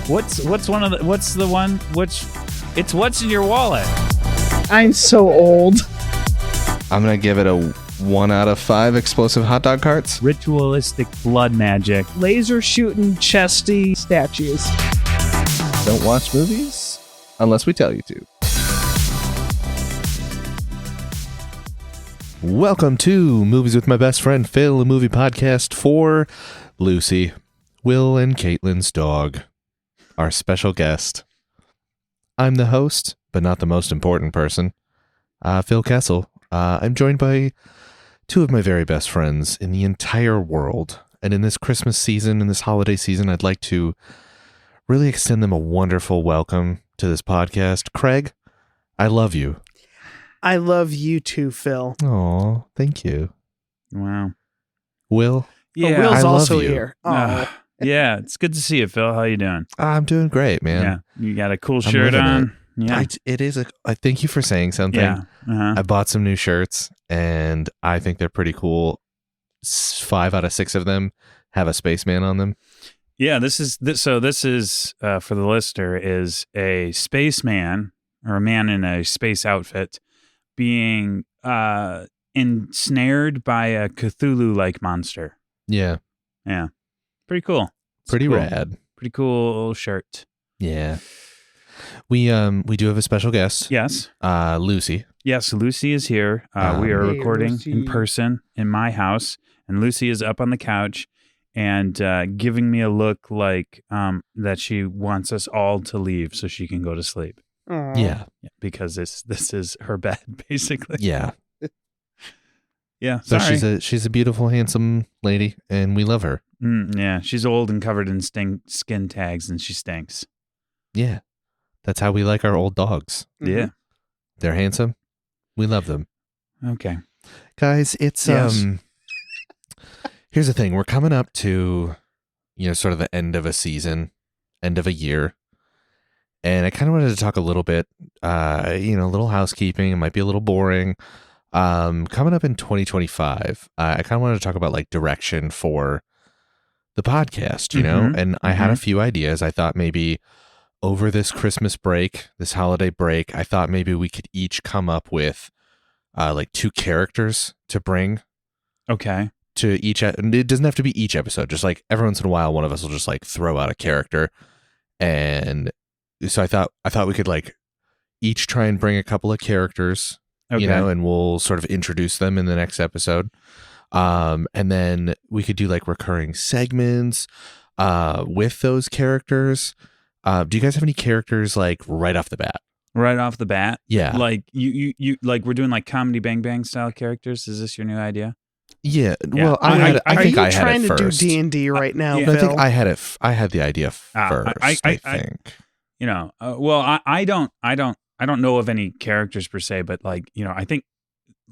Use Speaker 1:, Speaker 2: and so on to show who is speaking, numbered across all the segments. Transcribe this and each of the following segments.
Speaker 1: What's in your wallet?
Speaker 2: I'm so old.
Speaker 3: I'm going to give it a 1 out of 5 explosive hot dog carts.
Speaker 1: Ritualistic blood magic.
Speaker 2: Laser shooting chesty statues.
Speaker 3: Don't watch movies unless we tell you to. Welcome to Movies with My Best Friend Phil, a movie podcast for Lucy, Will and Caitlin's dog, our special guest. I'm the host, but not the most important person, Phil Kessel. I'm joined by two of my very best friends in the entire world. And in this Christmas season, in this holiday season, I'd like to really extend them a wonderful welcome to this podcast. Craig, I love you.
Speaker 2: I love you too, Phil.
Speaker 3: Oh, thank you.
Speaker 1: Wow.
Speaker 3: Will?
Speaker 1: Yeah,
Speaker 2: Will's
Speaker 3: I love
Speaker 2: also
Speaker 3: you.
Speaker 2: here.
Speaker 1: Yeah, it's good to see you, Phil. How you doing?
Speaker 3: I'm doing great, man.
Speaker 1: Yeah, you got a cool
Speaker 3: I'm
Speaker 1: shirt
Speaker 3: living
Speaker 1: on. Yeah,
Speaker 3: It is I thank you for saying something.
Speaker 1: yeah.
Speaker 3: I bought some new shirts, and I think they're pretty cool. 5 out of 6 of them have a spaceman on them.
Speaker 1: Yeah, this is for the listener is a spaceman or a man in a space outfit being ensnared by a Cthulhu-like monster.
Speaker 3: Yeah.
Speaker 1: Yeah, pretty cool.
Speaker 3: Pretty
Speaker 1: cool.
Speaker 3: rad.
Speaker 1: Pretty cool shirt.
Speaker 3: Yeah. We do have a special guest.
Speaker 1: Yes.
Speaker 3: Lucy.
Speaker 1: Yes, Lucy is here. We are
Speaker 2: Hey,
Speaker 1: recording
Speaker 2: Lucy.
Speaker 1: in person in my house, and Lucy is up on the couch and giving me a look like that she wants us all to leave so she can go to sleep.
Speaker 2: Aw.
Speaker 3: Yeah.
Speaker 1: Yeah, because this is her bed, basically.
Speaker 3: Yeah.
Speaker 1: Yeah.
Speaker 3: So
Speaker 1: Sorry.
Speaker 3: she's a beautiful, handsome lady, and we love her.
Speaker 1: Yeah, she's old and covered in skin tags, and she stinks.
Speaker 3: Yeah. That's how we like our old dogs.
Speaker 2: Mhm.
Speaker 1: Yeah.
Speaker 3: They're handsome. We love them.
Speaker 1: Okay.
Speaker 3: Guys, it's
Speaker 1: Yes.
Speaker 3: Here's the thing. We're coming up to, sort of the end of a season, end of a year. And I kind of wanted to talk a little bit, a little housekeeping. It might be a little boring. Coming up in 2025, I kind of wanted to talk about like direction for the podcast,
Speaker 1: Mhm.
Speaker 3: and I had a few ideas. I thought maybe over this Christmas break, this holiday break, I thought maybe we could each come up with like 2 characters to bring
Speaker 1: Okay.
Speaker 3: to each. And it doesn't have to be each episode. Just like every once in a while, one of us will just like throw out a character. And so I thought we could like each try and bring a couple of characters,
Speaker 1: Okay.
Speaker 3: and we'll sort of introduce them in the next episode. And then we could do like recurring segments with those characters. Do you guys have any characters like right off the bat?
Speaker 1: Right off the bat.
Speaker 3: Yeah.
Speaker 1: Like you like we're doing like comedy Bang Bang style characters. Is this your new idea?
Speaker 3: Yeah.
Speaker 1: Yeah.
Speaker 3: Well,
Speaker 1: I
Speaker 3: I
Speaker 1: think
Speaker 3: think
Speaker 2: Are
Speaker 3: I
Speaker 2: you
Speaker 3: had
Speaker 2: trying
Speaker 3: it
Speaker 2: to do
Speaker 3: first.
Speaker 2: D&D right now,
Speaker 1: Yeah.
Speaker 3: No, I
Speaker 2: Phil?
Speaker 3: think I had it. I had the idea first.
Speaker 1: I
Speaker 3: think.
Speaker 1: I don't know of any characters per se, but like, I think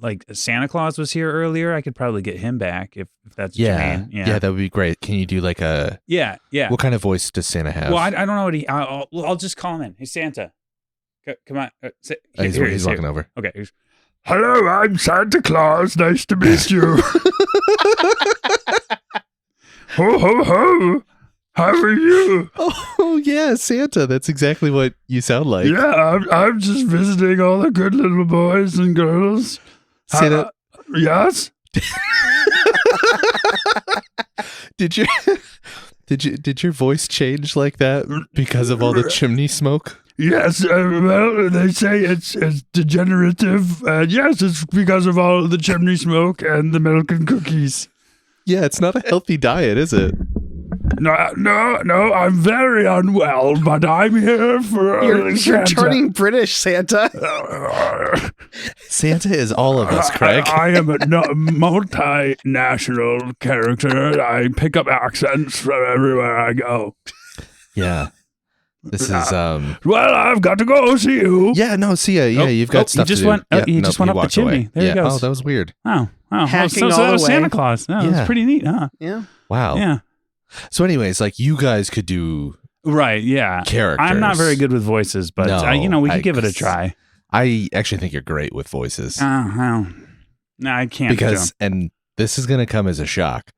Speaker 1: like Santa Claus was here earlier. I could probably get him back if that's what you mean.
Speaker 3: Yeah, that would be great. Can you do like a?
Speaker 1: Yeah.
Speaker 3: What kind of voice does Santa have?
Speaker 1: Well, I don't know what I'll just call him in. Hey, Santa. Come on.
Speaker 3: He's walking over.
Speaker 1: Okay.
Speaker 4: Hello, I'm Santa Claus. Nice to meet you. Ho, ho, ho. How are you?
Speaker 3: Oh yeah, Santa. That's exactly what you sound like.
Speaker 4: Yeah, I'm just visiting all the good little boys and girls.
Speaker 3: Santa.
Speaker 4: Yes?
Speaker 3: Did your voice change like that because of all the chimney smoke?
Speaker 4: Yes, well, they say it's degenerative. Yes, it's because of all the chimney smoke and the milk and cookies.
Speaker 3: Yeah, it's not a healthy diet, is it?
Speaker 4: No, I'm very unwell, but I'm here for
Speaker 2: You're
Speaker 4: Santa.
Speaker 2: turning British, Santa.
Speaker 3: Santa is all of us, Craig.
Speaker 4: I am a multinational character. I pick up accents from everywhere I go.
Speaker 3: Yeah. This is
Speaker 4: Well, I've got to go. See you.
Speaker 3: Yeah, no, see ya. Yeah, you've got stuff
Speaker 1: he just
Speaker 3: to do.
Speaker 1: went. He just went up the
Speaker 3: walked
Speaker 1: chimney.
Speaker 3: away.
Speaker 1: There he goes.
Speaker 3: Oh, that was weird.
Speaker 1: Oh,
Speaker 2: Hacking
Speaker 1: so
Speaker 2: all
Speaker 1: that was
Speaker 2: the way.
Speaker 1: Santa Claus. Oh,
Speaker 3: Yeah.
Speaker 1: That's pretty neat, huh?
Speaker 2: Yeah.
Speaker 3: Wow.
Speaker 1: Yeah.
Speaker 3: So anyways, like you guys could do
Speaker 1: Right. Yeah.
Speaker 3: characters.
Speaker 1: I'm not very good with voices, but
Speaker 3: No,
Speaker 1: we could give it a try.
Speaker 3: I actually think you're great with voices.
Speaker 1: Well, no, I can't.
Speaker 3: Because, and this is going to come as a shock,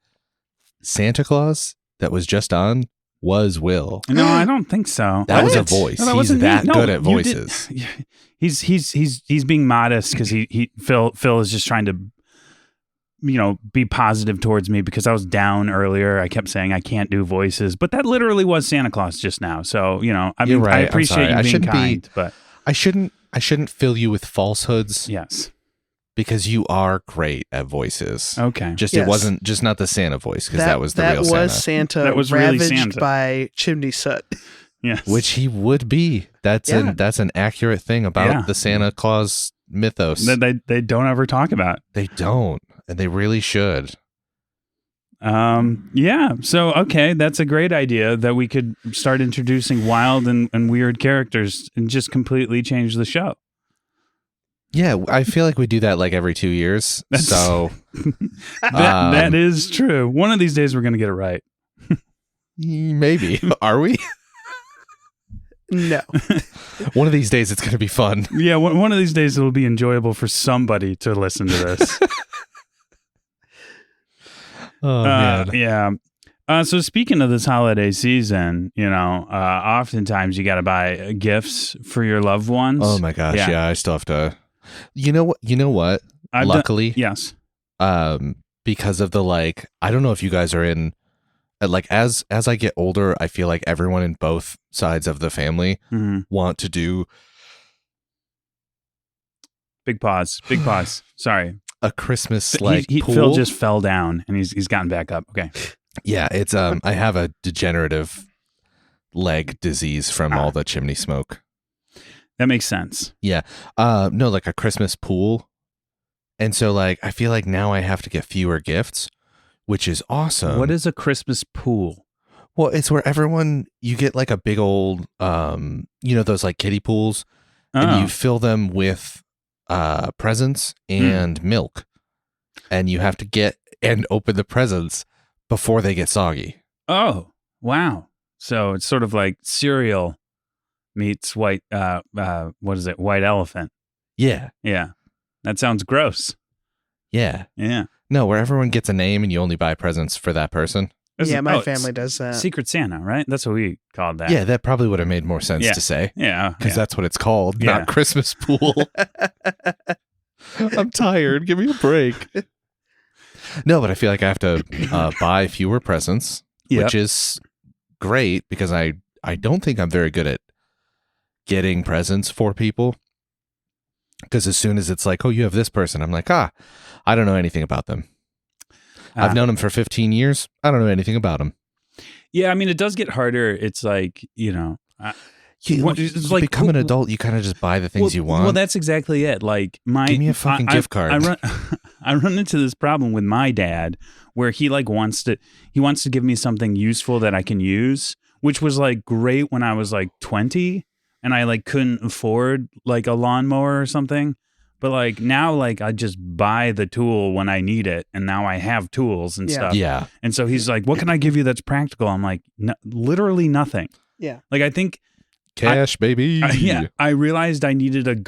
Speaker 3: Santa Claus that was just on was Will.
Speaker 1: No, I don't think so.
Speaker 3: That was a
Speaker 1: What?
Speaker 3: voice.
Speaker 1: No, that
Speaker 3: He's
Speaker 1: wasn't me.
Speaker 3: that
Speaker 1: No,
Speaker 3: good at
Speaker 1: you did-
Speaker 3: voices.
Speaker 1: He's being modest because Phil is just trying to, be positive towards me because I was down earlier. I kept saying I can't do voices, but that literally was Santa Claus just now. So I
Speaker 3: You're
Speaker 1: mean,
Speaker 3: right.
Speaker 1: I
Speaker 3: I'm
Speaker 1: appreciate
Speaker 3: sorry.
Speaker 1: you
Speaker 3: I
Speaker 1: being
Speaker 3: shouldn't be-
Speaker 1: kind, but
Speaker 3: I shouldn't fill you with falsehoods
Speaker 1: yes,
Speaker 3: because you are great at voices.
Speaker 1: okay.
Speaker 3: Just
Speaker 2: Yes.
Speaker 3: it wasn't just not the Santa voice because that was the real
Speaker 2: That was
Speaker 3: Santa,
Speaker 2: Santa.
Speaker 1: That was really
Speaker 2: ravaged
Speaker 1: Santa.
Speaker 2: by chimney soot.
Speaker 1: Yes,
Speaker 3: which he would be. That's
Speaker 2: Yeah.
Speaker 3: that's an accurate thing about
Speaker 1: Yeah.
Speaker 3: the Santa Claus mythos.
Speaker 1: that they don't ever talk about.
Speaker 3: They don't, and they really should.
Speaker 1: Yeah. So, okay. That's a great idea that we could start introducing wild and weird characters and just completely change the show.
Speaker 3: Yeah, I feel like we do that like every 2 years.
Speaker 1: That's-
Speaker 3: So
Speaker 1: That is true. One of these days we're going to get it right.
Speaker 3: maybe are we?
Speaker 2: No.
Speaker 3: One of these days it's going to be fun.
Speaker 1: Yeah. One of these days it'll be enjoyable for somebody to listen to this.
Speaker 3: Oh man.
Speaker 1: Yeah. So speaking of this holiday season, oftentimes you got to buy gifts for your loved ones.
Speaker 3: Oh my gosh.
Speaker 1: Yeah.
Speaker 3: Yeah, I still have to. You know what?
Speaker 1: I've done-
Speaker 3: Luckily,
Speaker 1: yes.
Speaker 3: because of the I don't know if you guys are in as I get older, I feel like everyone in both sides of the family
Speaker 1: Mhm.
Speaker 3: want to do
Speaker 1: Big pause. Big pause. Sorry.
Speaker 3: a Christmas pool.
Speaker 1: Phil just fell down and he's gotten back up. Okay.
Speaker 3: Yeah, it's I have a degenerative leg disease from all the chimney smoke.
Speaker 1: That makes sense.
Speaker 3: Yeah. No, like a Christmas pool. And so I feel like now I have to get fewer gifts, which is awesome.
Speaker 1: What is a Christmas pool?
Speaker 3: Well, it's where you get a big old those kiddie pools and you fill them with presents and milk. And you have to get and open the presents before they get soggy.
Speaker 1: Oh, wow. So it's sort of like cereal meets white, what is it? White elephant.
Speaker 3: Yeah.
Speaker 1: Yeah. That sounds gross.
Speaker 3: Yeah.
Speaker 1: Yeah.
Speaker 3: No, where everyone gets a name and you only buy presents for that person.
Speaker 2: My
Speaker 1: it's
Speaker 2: family does that.
Speaker 1: Secret Santa, right? That's what we called that.
Speaker 3: Yeah, that probably would have made more sense
Speaker 1: Yeah.
Speaker 3: to say.
Speaker 1: Yeah.
Speaker 3: Because that's what it's called,
Speaker 1: Yeah.
Speaker 3: not Christmas pool. I'm tired. Give me a break. No, but I feel like I have to buy fewer presents,
Speaker 1: Yep.
Speaker 3: which is great because I don't think I'm very good at getting presents for people. Because as soon as it's like, oh, you have this person, I'm like, I don't know anything about them. I've known them for 15 years. I don't know anything about them.
Speaker 1: Yeah. I mean, it does get harder. It's like, it's like
Speaker 3: become an adult, you kind of just buy the things you want.
Speaker 1: Well, that's exactly it. Like
Speaker 3: Give me a fucking gift card.
Speaker 1: I run into this problem with my dad where he wants to give me something useful that I can use, which was great when I was 20 and I couldn't afford a lawnmower or something. But now I just buy the tool when I need it, and now I have tools and stuff.
Speaker 3: Yeah.
Speaker 1: And so he's like, "What can I give you that's practical?" I'm like, literally nothing.
Speaker 2: Yeah.
Speaker 1: I think
Speaker 3: Cash, baby.
Speaker 1: I realized I needed an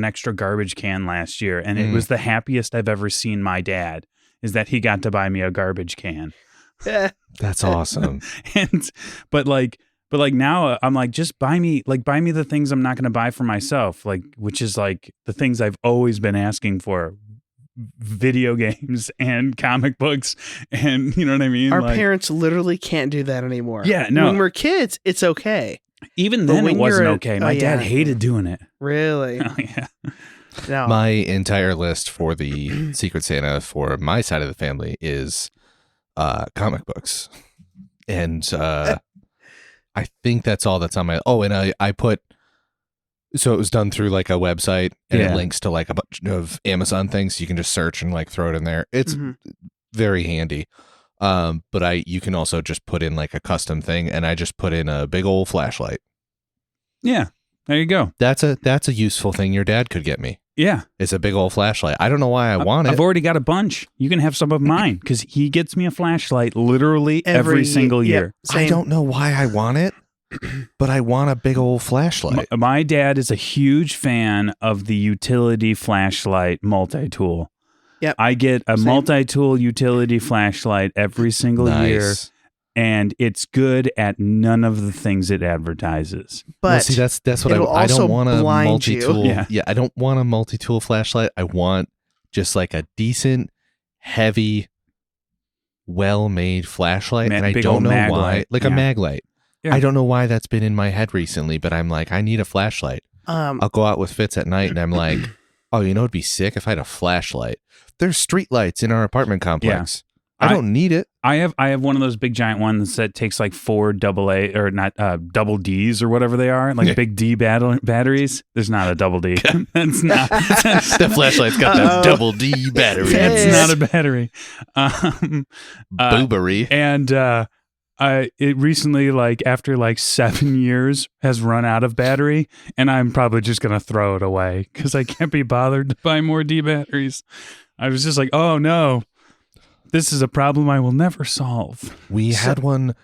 Speaker 1: extra garbage can last year, and it was the happiest I've ever seen my dad. Is that he got to buy me a garbage can,
Speaker 3: That's awesome.
Speaker 1: but now I'm like, just buy me the things I'm not going to buy for myself, which is the things I've always been asking for, video games and comic books, and you know what I mean.
Speaker 2: Our parents literally can't do that anymore.
Speaker 1: Yeah, no.
Speaker 2: When we're kids, it's okay.
Speaker 1: Even
Speaker 2: But
Speaker 1: then,
Speaker 2: when
Speaker 1: it wasn't
Speaker 2: you're
Speaker 1: okay. My dad hated doing it.
Speaker 2: Really?
Speaker 1: Oh, yeah.
Speaker 2: No.
Speaker 3: My entire list for the Secret Santa for my side of the family is comic books. And I think that's all that's on my... Oh, and I put... So it was done through a website and it links to a bunch of Amazon things. You can just search and throw it in there. It's very handy. But you can also just put in a custom thing, and I just put in a big old flashlight.
Speaker 1: Yeah. There you go.
Speaker 3: That's a useful thing your dad could get me.
Speaker 1: Yeah.
Speaker 3: It's a big old flashlight. I don't know why I want it.
Speaker 1: I've already got a bunch. You can have some of mine because he gets me a flashlight literally every single year.
Speaker 3: I don't know why I want it, but I want a big old flashlight.
Speaker 1: My dad is a huge fan of the utility flashlight multi-tool.
Speaker 2: Yep.
Speaker 1: I get a multi-tool utility flashlight every single year. and it's good at none of the things it advertises.
Speaker 2: But
Speaker 3: well, see, that's what
Speaker 2: it'll
Speaker 3: I
Speaker 2: also
Speaker 3: don't want a
Speaker 2: blind you.
Speaker 3: multi-tool.
Speaker 1: Yeah.
Speaker 3: I don't want a multi-tool flashlight. I want just like a decent, heavy, well-made flashlight, and I
Speaker 1: big
Speaker 3: don't
Speaker 1: old
Speaker 3: know
Speaker 1: mag
Speaker 3: why.
Speaker 1: light.
Speaker 3: Like
Speaker 1: Yeah.
Speaker 3: a mag light.
Speaker 1: Yeah.
Speaker 3: I don't know why that's been in my head recently, but I'm like, I need a flashlight. I'll go out with Fitz at night, and I'm like, oh, you know, it'd be sick if I had a flashlight. There's street lights in our apartment complex. I don't need it.
Speaker 1: I have one of those big giant ones that takes like 4 AA or not double Ds or whatever they are, like big D batteries. There's not a double D. That's not.
Speaker 3: The flashlight's got that double D battery.
Speaker 1: That's not a battery.
Speaker 3: Boobery.
Speaker 1: And it recently, like after like 7 years, has run out of battery, and I'm probably just gonna throw it away because I can't be bothered to buy more D batteries. I was just like, oh no. This is a problem I will never solve.
Speaker 3: We had one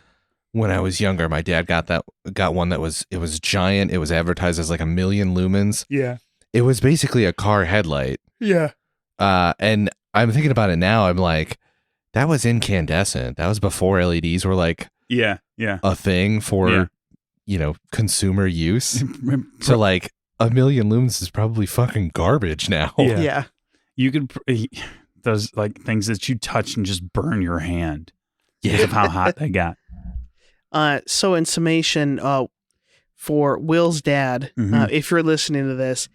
Speaker 3: when I was younger. My dad got one that was giant. It was advertised as like 1 million lumens.
Speaker 1: Yeah.
Speaker 3: It was basically a car headlight.
Speaker 1: Yeah.
Speaker 3: And I'm thinking about it now. I'm like, that was incandescent. That was before LEDs were like a thing for consumer use. So like 1 million lumens is probably fucking garbage now.
Speaker 2: Yeah.
Speaker 1: You could those like things that you touch and just burn your hand because of how hot they got.
Speaker 2: So in summation, for Will's dad, if you're listening to this,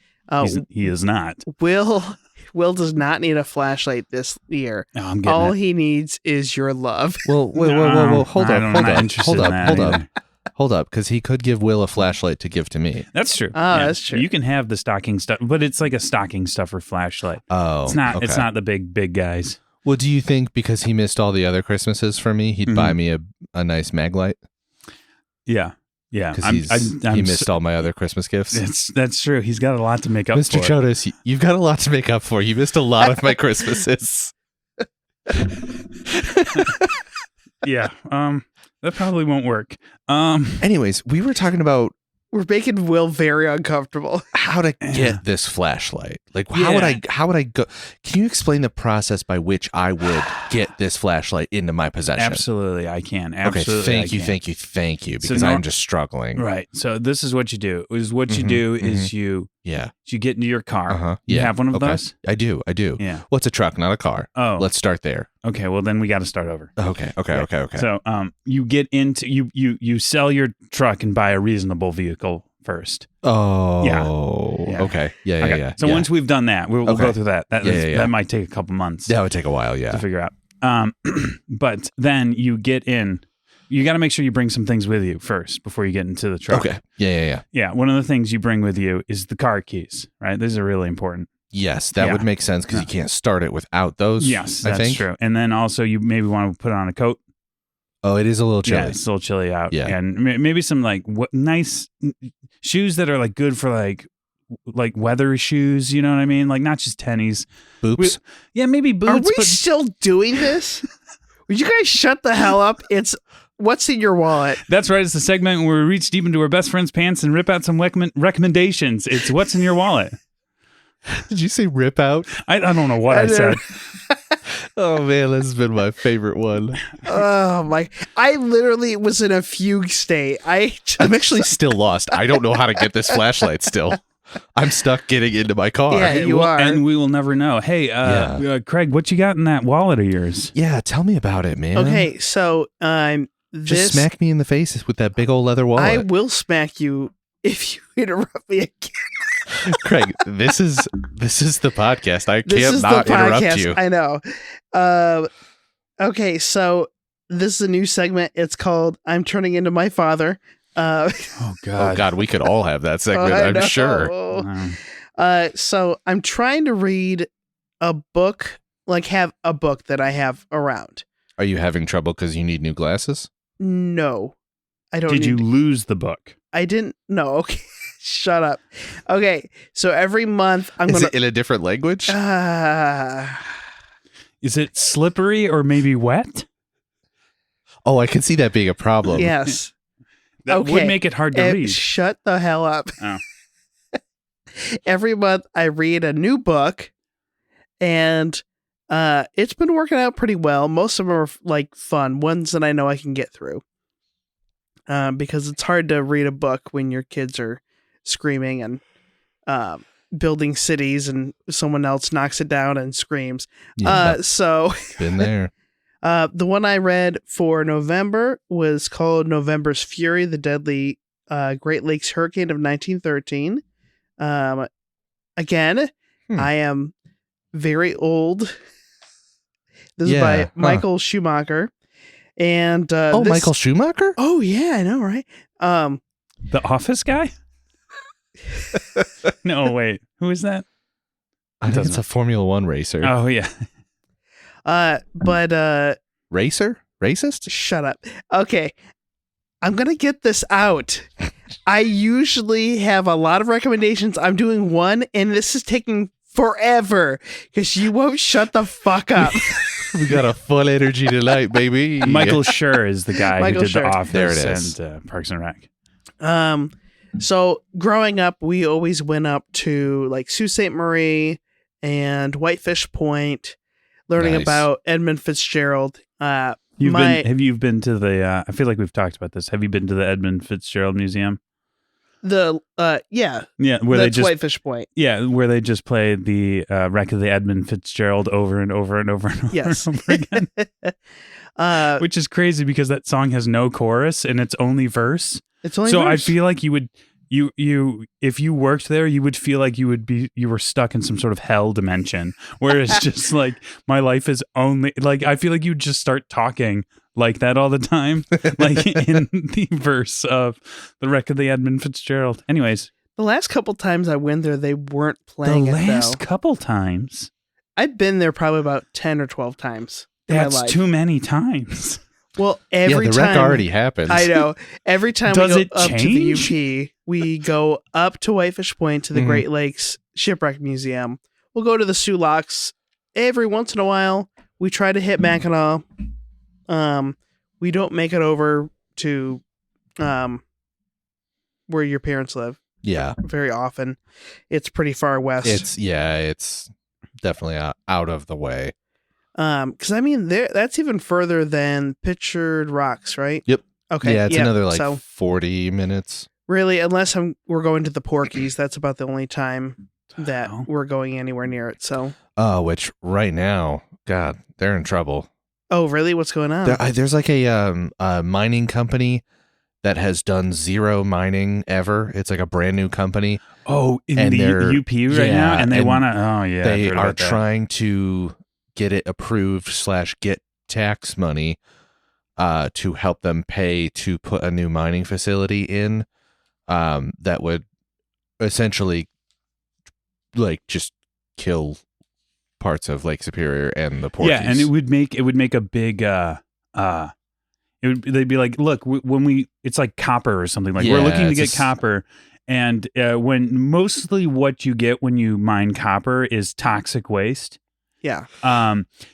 Speaker 1: he is not.
Speaker 2: Will does not need a flashlight this year.
Speaker 1: Oh, I'm getting
Speaker 2: All
Speaker 1: it.
Speaker 2: he needs is your love.
Speaker 3: Well, whoa. Hold up. Because he could give Will a flashlight to give to me.
Speaker 1: That's true.
Speaker 2: Oh, that's true.
Speaker 1: You can have the stocking stuff, but it's like a stocking stuffer flashlight.
Speaker 3: Oh,
Speaker 1: it's not.
Speaker 3: okay.
Speaker 1: It's not the big guys.
Speaker 3: Well, do you think because he missed all the other Christmases for me, he'd buy me a nice mag light?
Speaker 1: Yeah.
Speaker 3: Because he missed all my other Christmas gifts.
Speaker 1: That's true. He's got a lot to make up
Speaker 3: Mr.
Speaker 1: for.
Speaker 3: Chodos, you've got a lot to make up for. You missed a lot of my Christmases.
Speaker 1: Yeah. That probably won't work.
Speaker 3: Anyways, we were talking about
Speaker 2: We're making Will very uncomfortable.
Speaker 3: how to get this flashlight. Like, how would I go? Can you explain the process by which I would get this flashlight into my possession?
Speaker 1: Absolutely, I can. Absolutely,
Speaker 3: okay, thank you, because I'm just struggling.
Speaker 1: Right. So this is what you do. You get into your car. You have one of those?
Speaker 3: I do.
Speaker 1: Yeah.
Speaker 3: What's a truck, not a car?
Speaker 1: Oh.
Speaker 3: Let's start there.
Speaker 1: Okay, well then we got to start over.
Speaker 3: Okay.
Speaker 1: So you get into you sell your truck and buy a reasonable vehicle first.
Speaker 3: Oh.
Speaker 1: Yeah.
Speaker 3: Okay. Yeah.
Speaker 1: So once we've done that, we'll go through that. That might take a couple months.
Speaker 3: That would take a while,
Speaker 1: to figure out. But then you get in. You got to make sure you bring some things with you first before you get into the truck.
Speaker 3: Okay. Yeah.
Speaker 1: Yeah. One of the things you bring with you is the car keys, right? These are really important.
Speaker 3: Yes, that would make sense because you can't start it without those.
Speaker 1: Yes,
Speaker 3: I
Speaker 1: that's
Speaker 3: think.
Speaker 1: true. And then also you maybe want to put on a coat.
Speaker 3: Oh, it is a little chilly.
Speaker 1: Yeah, it's a little chilly out.
Speaker 3: Yeah.
Speaker 1: And maybe some like nice shoes that are like good for like weather shoes. You know what I mean? Like not just tennies.
Speaker 3: Boots.
Speaker 1: Maybe boots.
Speaker 2: Are we
Speaker 1: but
Speaker 2: still doing this? Would you guys shut the hell up? It's what's in your wallet.
Speaker 1: That's right. It's the segment where we reach deep into our best friend's pants and rip out some recommendations. It's what's in your wallet.
Speaker 3: Did you say rip out?
Speaker 1: I don't know what I said.
Speaker 3: Oh man, this has been my favorite one.
Speaker 2: Oh my! I literally was in a fugue state.
Speaker 3: I'm actually still lost. I don't know how to get this flashlight still. I'm stuck getting into my car.
Speaker 2: Yeah, you are.
Speaker 1: And we will never know. Hey, Craig, what you got in that wallet of yours?
Speaker 3: Yeah, tell me about it, man.
Speaker 2: Okay, so
Speaker 3: just smack me in the face with that big old leather wallet.
Speaker 2: I will smack you if you interrupt me again.
Speaker 3: Craig, this is the podcast. I
Speaker 2: This
Speaker 3: can't
Speaker 2: is
Speaker 3: not
Speaker 2: the
Speaker 3: interrupt
Speaker 2: podcast.
Speaker 3: you.
Speaker 2: I know. Okay, so this is a new segment. It's called "I'm Turning Into My Father."
Speaker 1: Oh
Speaker 3: Oh God, we could all have that segment.
Speaker 2: I
Speaker 3: I'm
Speaker 2: know.
Speaker 3: sure.
Speaker 2: So I'm trying to read a book, like have a book that I have around.
Speaker 3: Are you having trouble because you need new glasses?
Speaker 2: No, I don't.
Speaker 1: Did you lose the book?
Speaker 2: I didn't. No. Okay. Shut up. Okay. So every month I'm
Speaker 3: Is
Speaker 2: going
Speaker 3: it in a different language?
Speaker 1: Is it slippery or maybe wet?
Speaker 3: Oh, I can see that being a problem.
Speaker 2: yes.
Speaker 1: That would make it hard to read.
Speaker 2: Shut the hell up.
Speaker 1: Oh.
Speaker 2: Every month I read a new book and It's been working out pretty well. Most of them are like fun ones that I know I can get through. Because it's hard to read a book when your kids are screaming and building cities and someone else knocks it down and screams.
Speaker 3: Yeah,
Speaker 2: So
Speaker 3: been there.
Speaker 2: the one I read for November was called November's Fury, the Deadly Great Lakes Hurricane of 1913. Again, I am very old. This is by Michael Schumacher. And
Speaker 3: Michael Schumacher?
Speaker 2: Oh yeah, I know, right?
Speaker 1: The Office guy? No, wait. Who is that?
Speaker 3: I think it's a Formula One racer.
Speaker 1: Oh, yeah.
Speaker 2: But
Speaker 3: Racer? Racist?
Speaker 2: shut up. Okay. I'm going to get this out. I usually have a lot of recommendations. I'm doing one, and this is taking forever because you won't shut the fuck up.
Speaker 3: We got a full energy tonight, baby.
Speaker 1: Michael Schur is the guy
Speaker 2: Michael
Speaker 1: who did
Speaker 2: Schur.
Speaker 1: The Office
Speaker 3: There it is.
Speaker 1: and Parks and Rec.
Speaker 2: So growing up, we always went up to like Sault Ste. Marie and Whitefish Point, learning
Speaker 3: Nice.
Speaker 2: about Edmund Fitzgerald.
Speaker 1: Have you been to the? I feel like we've talked about this. Have you been to the Edmund Fitzgerald Museum?
Speaker 2: Yeah,
Speaker 1: Yeah, where
Speaker 2: that's
Speaker 1: they just
Speaker 2: Whitefish Point.
Speaker 1: where they just play the wreck of the Edmund Fitzgerald over and over and over and over,
Speaker 2: Yes.
Speaker 1: and over again. Which is crazy because that song has no chorus and it's only verse.
Speaker 2: It's only
Speaker 1: So
Speaker 2: verse.
Speaker 1: I feel like you would if you worked there, you would feel like you were stuck in some sort of hell dimension where it's just like my life is only like I feel like you'd just start talking like that all the time, like in the verse of the wreck of the Edmund Fitzgerald. Anyways,
Speaker 2: the last couple times I went there, they weren't playing
Speaker 1: the
Speaker 2: it
Speaker 1: last
Speaker 2: though.
Speaker 1: couple times.
Speaker 2: I've been there probably about 10 or 12 times in
Speaker 1: That's
Speaker 2: my life.
Speaker 1: too many times.
Speaker 2: Well, every
Speaker 3: the
Speaker 2: time
Speaker 3: wreck already happened.
Speaker 2: I know. Every time
Speaker 1: Does
Speaker 2: we
Speaker 1: it
Speaker 2: go up
Speaker 1: change?
Speaker 2: to the UP, we go up to Whitefish Point to the
Speaker 3: Mhm.
Speaker 2: Great Lakes Shipwreck Museum. We'll go to the Sulaks every once in a while. We try to hit Mackinac. We don't make it over to where your parents live
Speaker 3: Yeah.
Speaker 2: very often. It's pretty far west.
Speaker 3: It's definitely out of the way.
Speaker 2: Because I mean, that's even further than Pictured Rocks, right?
Speaker 3: Yep.
Speaker 2: Okay.
Speaker 3: Yeah, it's another like
Speaker 2: so
Speaker 3: 40 minutes.
Speaker 2: really, unless we're going to the Porkies, that's about the only time that
Speaker 1: Oh.
Speaker 2: we're going anywhere near it. So,
Speaker 3: Which right now, God, they're in trouble.
Speaker 2: oh really? What's going on?
Speaker 3: There's like a mining company that has done zero mining ever. It's like a brand new company.
Speaker 1: Oh, in
Speaker 3: And
Speaker 1: the
Speaker 3: they're-
Speaker 1: UP right now,
Speaker 3: yeah,
Speaker 1: and they
Speaker 3: and
Speaker 1: want to. Oh yeah,
Speaker 3: They
Speaker 1: I've heard
Speaker 3: are
Speaker 1: about that.
Speaker 3: trying to get it approved / get tax money to help them pay to put a new mining facility in that would essentially like just kill parts of Lake Superior and the Porkies.
Speaker 1: Yeah, and it would make a big. They'd be like, look, when it's like copper or something. Like we're
Speaker 3: Yeah,
Speaker 1: looking to
Speaker 3: it's
Speaker 1: get
Speaker 3: just-
Speaker 1: copper, and when mostly what you get when you mine copper is toxic waste.
Speaker 2: Yeah.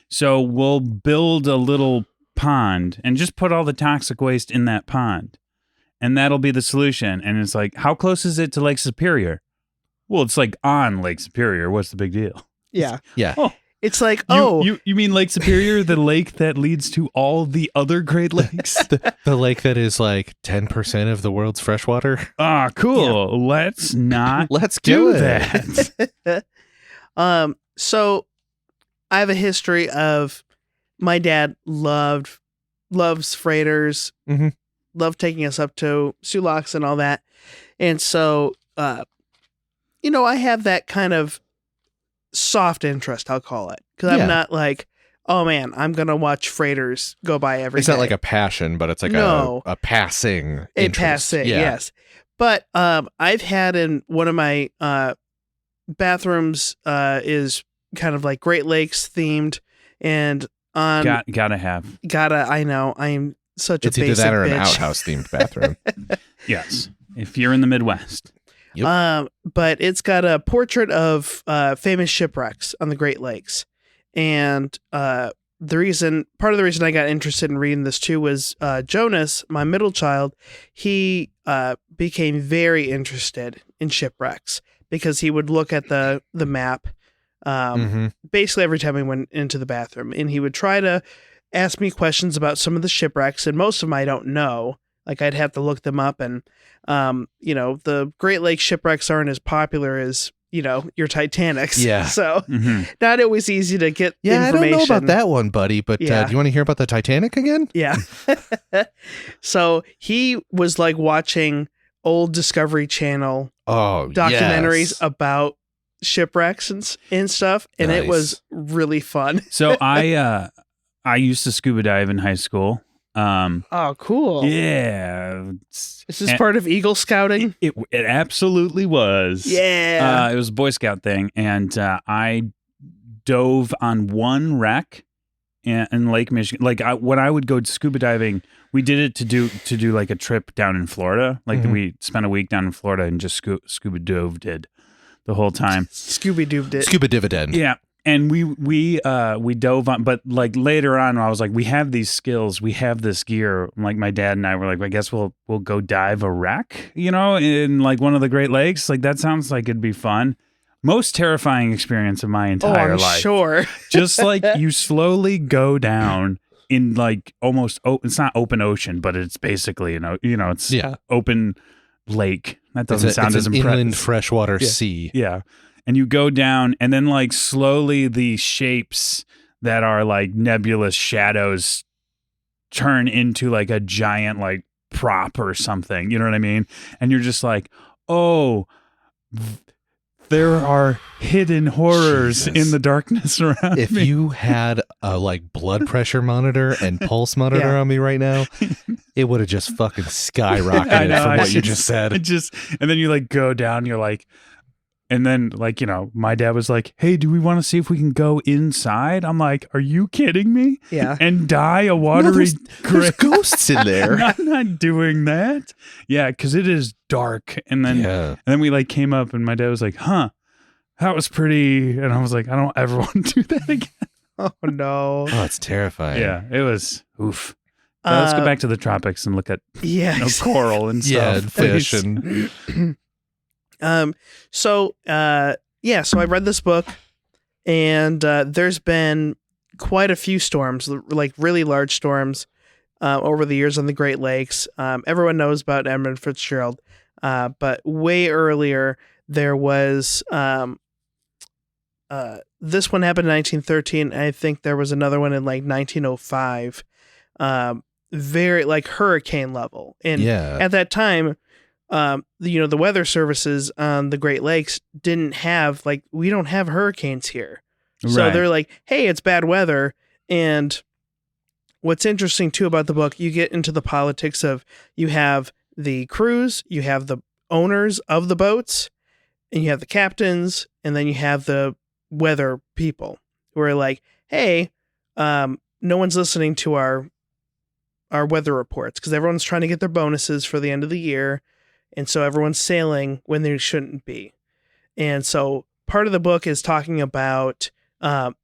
Speaker 1: So we'll build a little pond and just put all the toxic waste in that pond. And that'll be the solution. And it's like, how close is it to Lake Superior? Well, it's like on Lake Superior. What's the big deal?
Speaker 2: Yeah.
Speaker 3: Yeah.
Speaker 1: Oh,
Speaker 2: It's like, oh,
Speaker 1: you mean Lake Superior, the lake that leads to all the other Great Lakes?
Speaker 3: The lake that is like 10% of the world's freshwater.
Speaker 1: Ah, cool. Let's not
Speaker 3: Let's
Speaker 1: do
Speaker 3: do
Speaker 1: that.
Speaker 2: so I have a history of my dad loves freighters,
Speaker 3: Mhm.
Speaker 2: loved taking us up to Sulaks and all that. And so, I have that kind of soft interest, I'll call it. Because
Speaker 3: Yeah.
Speaker 2: I'm not like, oh man, I'm going to watch freighters go by every
Speaker 3: It's not
Speaker 2: day.
Speaker 3: like a passion, but it's like
Speaker 2: No.
Speaker 3: a passing
Speaker 2: A
Speaker 3: interest.
Speaker 2: passing,
Speaker 3: Yeah.
Speaker 2: yes. But I've had in one of my bathrooms is kind of like Great Lakes themed, and on
Speaker 1: Gotta have.
Speaker 2: I know I am such
Speaker 3: It's
Speaker 2: a
Speaker 3: either
Speaker 2: basic
Speaker 3: that or an
Speaker 2: bitch.
Speaker 3: outhouse themed bathroom.
Speaker 1: Yes. If you're in the Midwest.
Speaker 3: Yep.
Speaker 2: But it's got a portrait of famous shipwrecks on the Great Lakes, and part of the reason I got interested in reading this too was Jonas, my middle child. He became very interested in shipwrecks because he would look at the map basically every time we went into the bathroom. And he would try to ask me questions about some of the shipwrecks, and most of them I don't know. Like, I'd have to look them up, and the Great Lakes shipwrecks aren't as popular as your Titanics.
Speaker 3: Yeah.
Speaker 2: So not always easy to get
Speaker 3: Yeah,
Speaker 2: information.
Speaker 3: I don't know about that one, buddy, but
Speaker 2: Yeah.
Speaker 3: do you want to hear about the Titanic again?
Speaker 2: Yeah. So he was like watching old Discovery Channel documentaries about shipwrecks and stuff, and
Speaker 3: Nice.
Speaker 2: it was really fun.
Speaker 1: So I used to scuba dive in high school.
Speaker 2: Oh, cool.
Speaker 1: Yeah.
Speaker 2: Is this part of Eagle Scouting?
Speaker 1: It absolutely was.
Speaker 2: Yeah.
Speaker 1: It was a Boy Scout thing, and I dove on one wreck in Lake Michigan. Like when I would go scuba diving, we did it to do like a trip down in Florida. Like we spent a week down in Florida and just scuba dove did the whole time.
Speaker 2: Scooby-Doo it.
Speaker 3: Scuba dividend.
Speaker 1: Yeah. And we dove on, but like later on, I was like, we have these skills, we have this gear. Like my dad and I were like, I guess we'll go dive a wreck, in like one of the Great Lakes. Like that sounds like it'd be fun. Most terrifying experience of my entire life.
Speaker 2: Sure.
Speaker 1: Just like you slowly go down in like almost it's not open ocean, but it's basically it's open lake. That doesn't sound as
Speaker 3: an
Speaker 1: impressive.
Speaker 3: inland freshwater sea.
Speaker 1: Yeah. And you go down, and then like slowly the shapes that are like nebulous shadows turn into like a giant like prop or something. You know what I mean? And you're just like, oh, there are hidden horrors
Speaker 3: Jesus.
Speaker 1: in the darkness around
Speaker 3: If
Speaker 1: me.
Speaker 3: you had a like blood pressure monitor and pulse monitor on me right now, it would have just fucking skyrocketed
Speaker 1: I know,
Speaker 3: from
Speaker 1: I
Speaker 3: what you
Speaker 1: should-
Speaker 3: just said.
Speaker 1: And then you like go down, you're like, and then like, my dad was like, hey, do we want to see if we can go inside? I'm like, are you kidding me?
Speaker 2: Yeah.
Speaker 1: And die a
Speaker 3: No,
Speaker 1: watery
Speaker 3: there's
Speaker 1: grave?
Speaker 3: ghosts in there.
Speaker 1: I'm not doing that. Yeah, because it is dark. And then we like came up, and my dad was like, huh, that was pretty. And I was like, I don't ever want to do that again.
Speaker 2: Oh, no.
Speaker 3: Oh, it's terrifying.
Speaker 1: Yeah, it was oof. So let's go back to the tropics and look at
Speaker 2: Yeah.
Speaker 1: coral and stuff.
Speaker 3: Yeah, and fish and
Speaker 2: So I read this book, and there's been quite a few storms, like really large storms, over the years on the Great Lakes. Everyone knows about Edmund Fitzgerald, but way earlier there was this one happened in 1913. And I think there was another one in like 1905. Very like hurricane level, and at that time, the weather services on the Great Lakes didn't have we don't have hurricanes here. So
Speaker 1: Right.
Speaker 2: they're like, hey, it's bad weather. And what's interesting too about the book, you get into the politics of, you have the crews, you have the owners of the boats, and you have the captains, and then you have the weather people who are like, hey, no one's listening to our weather reports because everyone's trying to get their bonuses for the end of the year. And so everyone's sailing when they shouldn't be. And so part of the book is talking about them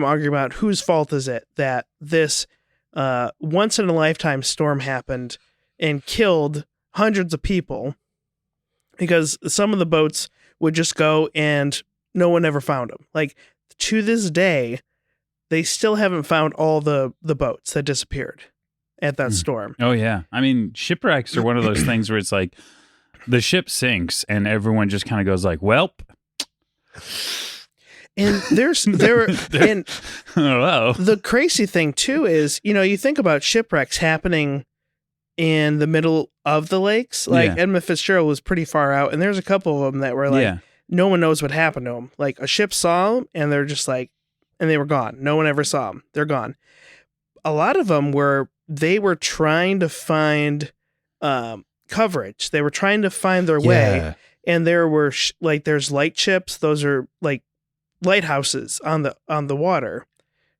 Speaker 2: arguing about whose fault is it that this once in a lifetime storm happened and killed hundreds of people, because some of the boats would just go and no one ever found them. Like to this day, they still haven't found all the boats that disappeared at that storm.
Speaker 1: Oh yeah. I mean, shipwrecks are one of those things where it's like the ship sinks and everyone just kind of goes like, "Welp."
Speaker 2: And and
Speaker 1: Hello.
Speaker 2: the crazy thing too is, you think about shipwrecks happening in the middle of the lakes. Like Edmund Fitzgerald was pretty far out, and there's a couple of them that were like, no one knows what happened to them. Like a ship saw them, and they're just like, and they were gone. No one ever saw them. They're gone. A lot of them were trying to find coverage. They were trying to find their way, and there were there's light ships. Those are like lighthouses on the water.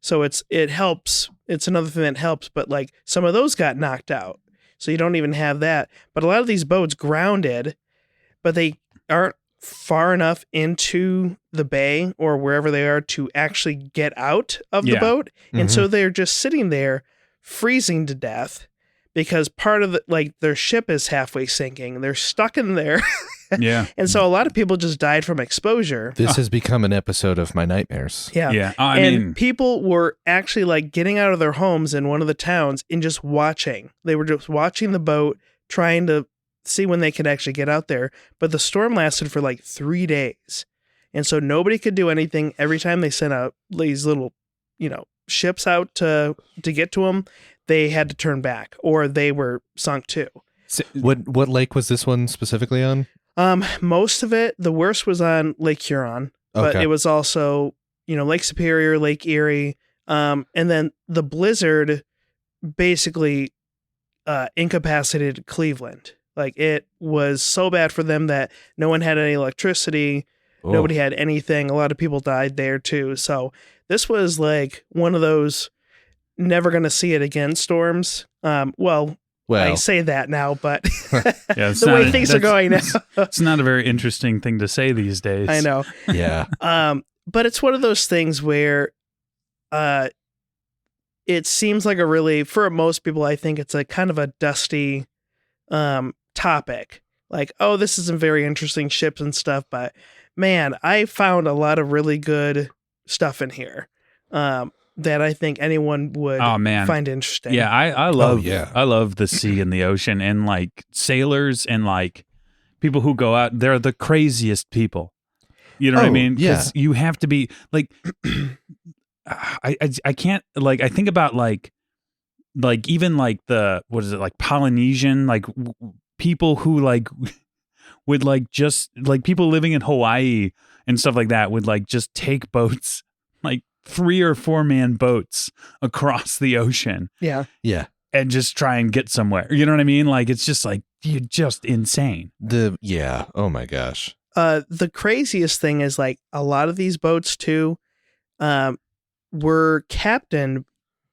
Speaker 2: So it helps. It's another thing that helps, but like some of those got knocked out. So you don't even have that. But a lot of these boats grounded, but they aren't far enough into the bay or wherever they are to actually get out of the boat. And so they're just sitting there freezing to death because part of their ship is halfway sinking. They're stuck in there.
Speaker 1: Yeah.
Speaker 2: And so a lot of people just died from exposure.
Speaker 3: This has become an episode of my nightmares.
Speaker 2: Yeah.
Speaker 1: Yeah. I
Speaker 2: And
Speaker 1: mean,
Speaker 2: people were actually like getting out of their homes in one of the towns and just watching. They were just watching the boat, trying to see when they could actually get out there. But the storm lasted for like 3 days. And so nobody could do anything. Every time they sent out these little, ships out to get to them, they had to turn back or they were sunk too.
Speaker 3: What lake was this one specifically on?
Speaker 2: Most of it, the worst was on Lake Huron, but
Speaker 3: Okay.
Speaker 2: it was also, Lake Superior, Lake Erie. And then the blizzard basically incapacitated Cleveland. Like it was so bad for them that no one had any electricity.
Speaker 3: Oh.
Speaker 2: Nobody had anything. A lot of people died there too. So this was like one of those never going to see it again storms. Well, I say that now, but
Speaker 1: yeah,
Speaker 2: the way things are going now.
Speaker 1: It's not a very interesting thing to say these days.
Speaker 2: I know.
Speaker 3: Yeah.
Speaker 2: But it's one of those things where it seems like for most people, I think it's a kind of a dusty topic. Like, oh, this isn't very interesting ships and stuff, but man, I found a lot of really good stuff in here that I think anyone would find interesting.
Speaker 1: Yeah, I love the sea and the ocean, and like sailors and like people who go out, they're the craziest people. You know what I mean?
Speaker 3: Yeah.
Speaker 1: You have to be like, I can't, like, I think about like even like what is it, like Polynesian, like people who like would like just like people living in Hawaii and stuff like that would like just take boats, like 3 or 4 man boats across the ocean.
Speaker 2: Yeah.
Speaker 3: Yeah.
Speaker 1: And just try and get somewhere. You know what I mean? Like, it's just like, you're just insane.
Speaker 3: Oh my gosh.
Speaker 2: The craziest thing is like a lot of these boats too, were captained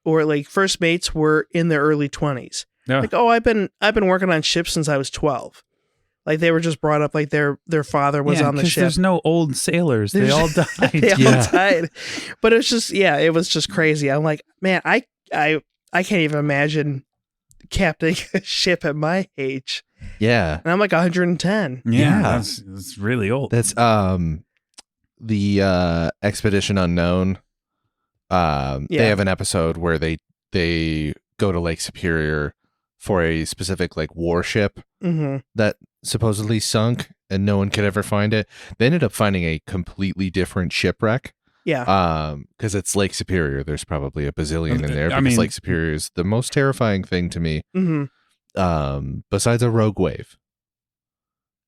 Speaker 2: or like first mates were in their early 20s.
Speaker 1: Yeah.
Speaker 2: Like, oh, I've been working on ships since I was 12. Like they were just brought up like their father was on the ship.
Speaker 1: There's no old sailors. They all died.
Speaker 2: They all died. But it's just, it was just crazy. I'm like, man, I can't even imagine captaining a ship at my age.
Speaker 3: Yeah.
Speaker 2: And I'm like 110.
Speaker 1: Yeah. That's really old.
Speaker 3: That's the Expedition Unknown. They have an episode where they go to Lake Superior for a specific like warship that supposedly sunk and no one could ever find it. They ended up finding a completely different shipwreck.
Speaker 2: Yeah.
Speaker 3: Because it's Lake Superior. There's probably a bazillion in there.
Speaker 1: I mean,
Speaker 3: Lake Superior is the most terrifying thing to me. Besides a rogue wave,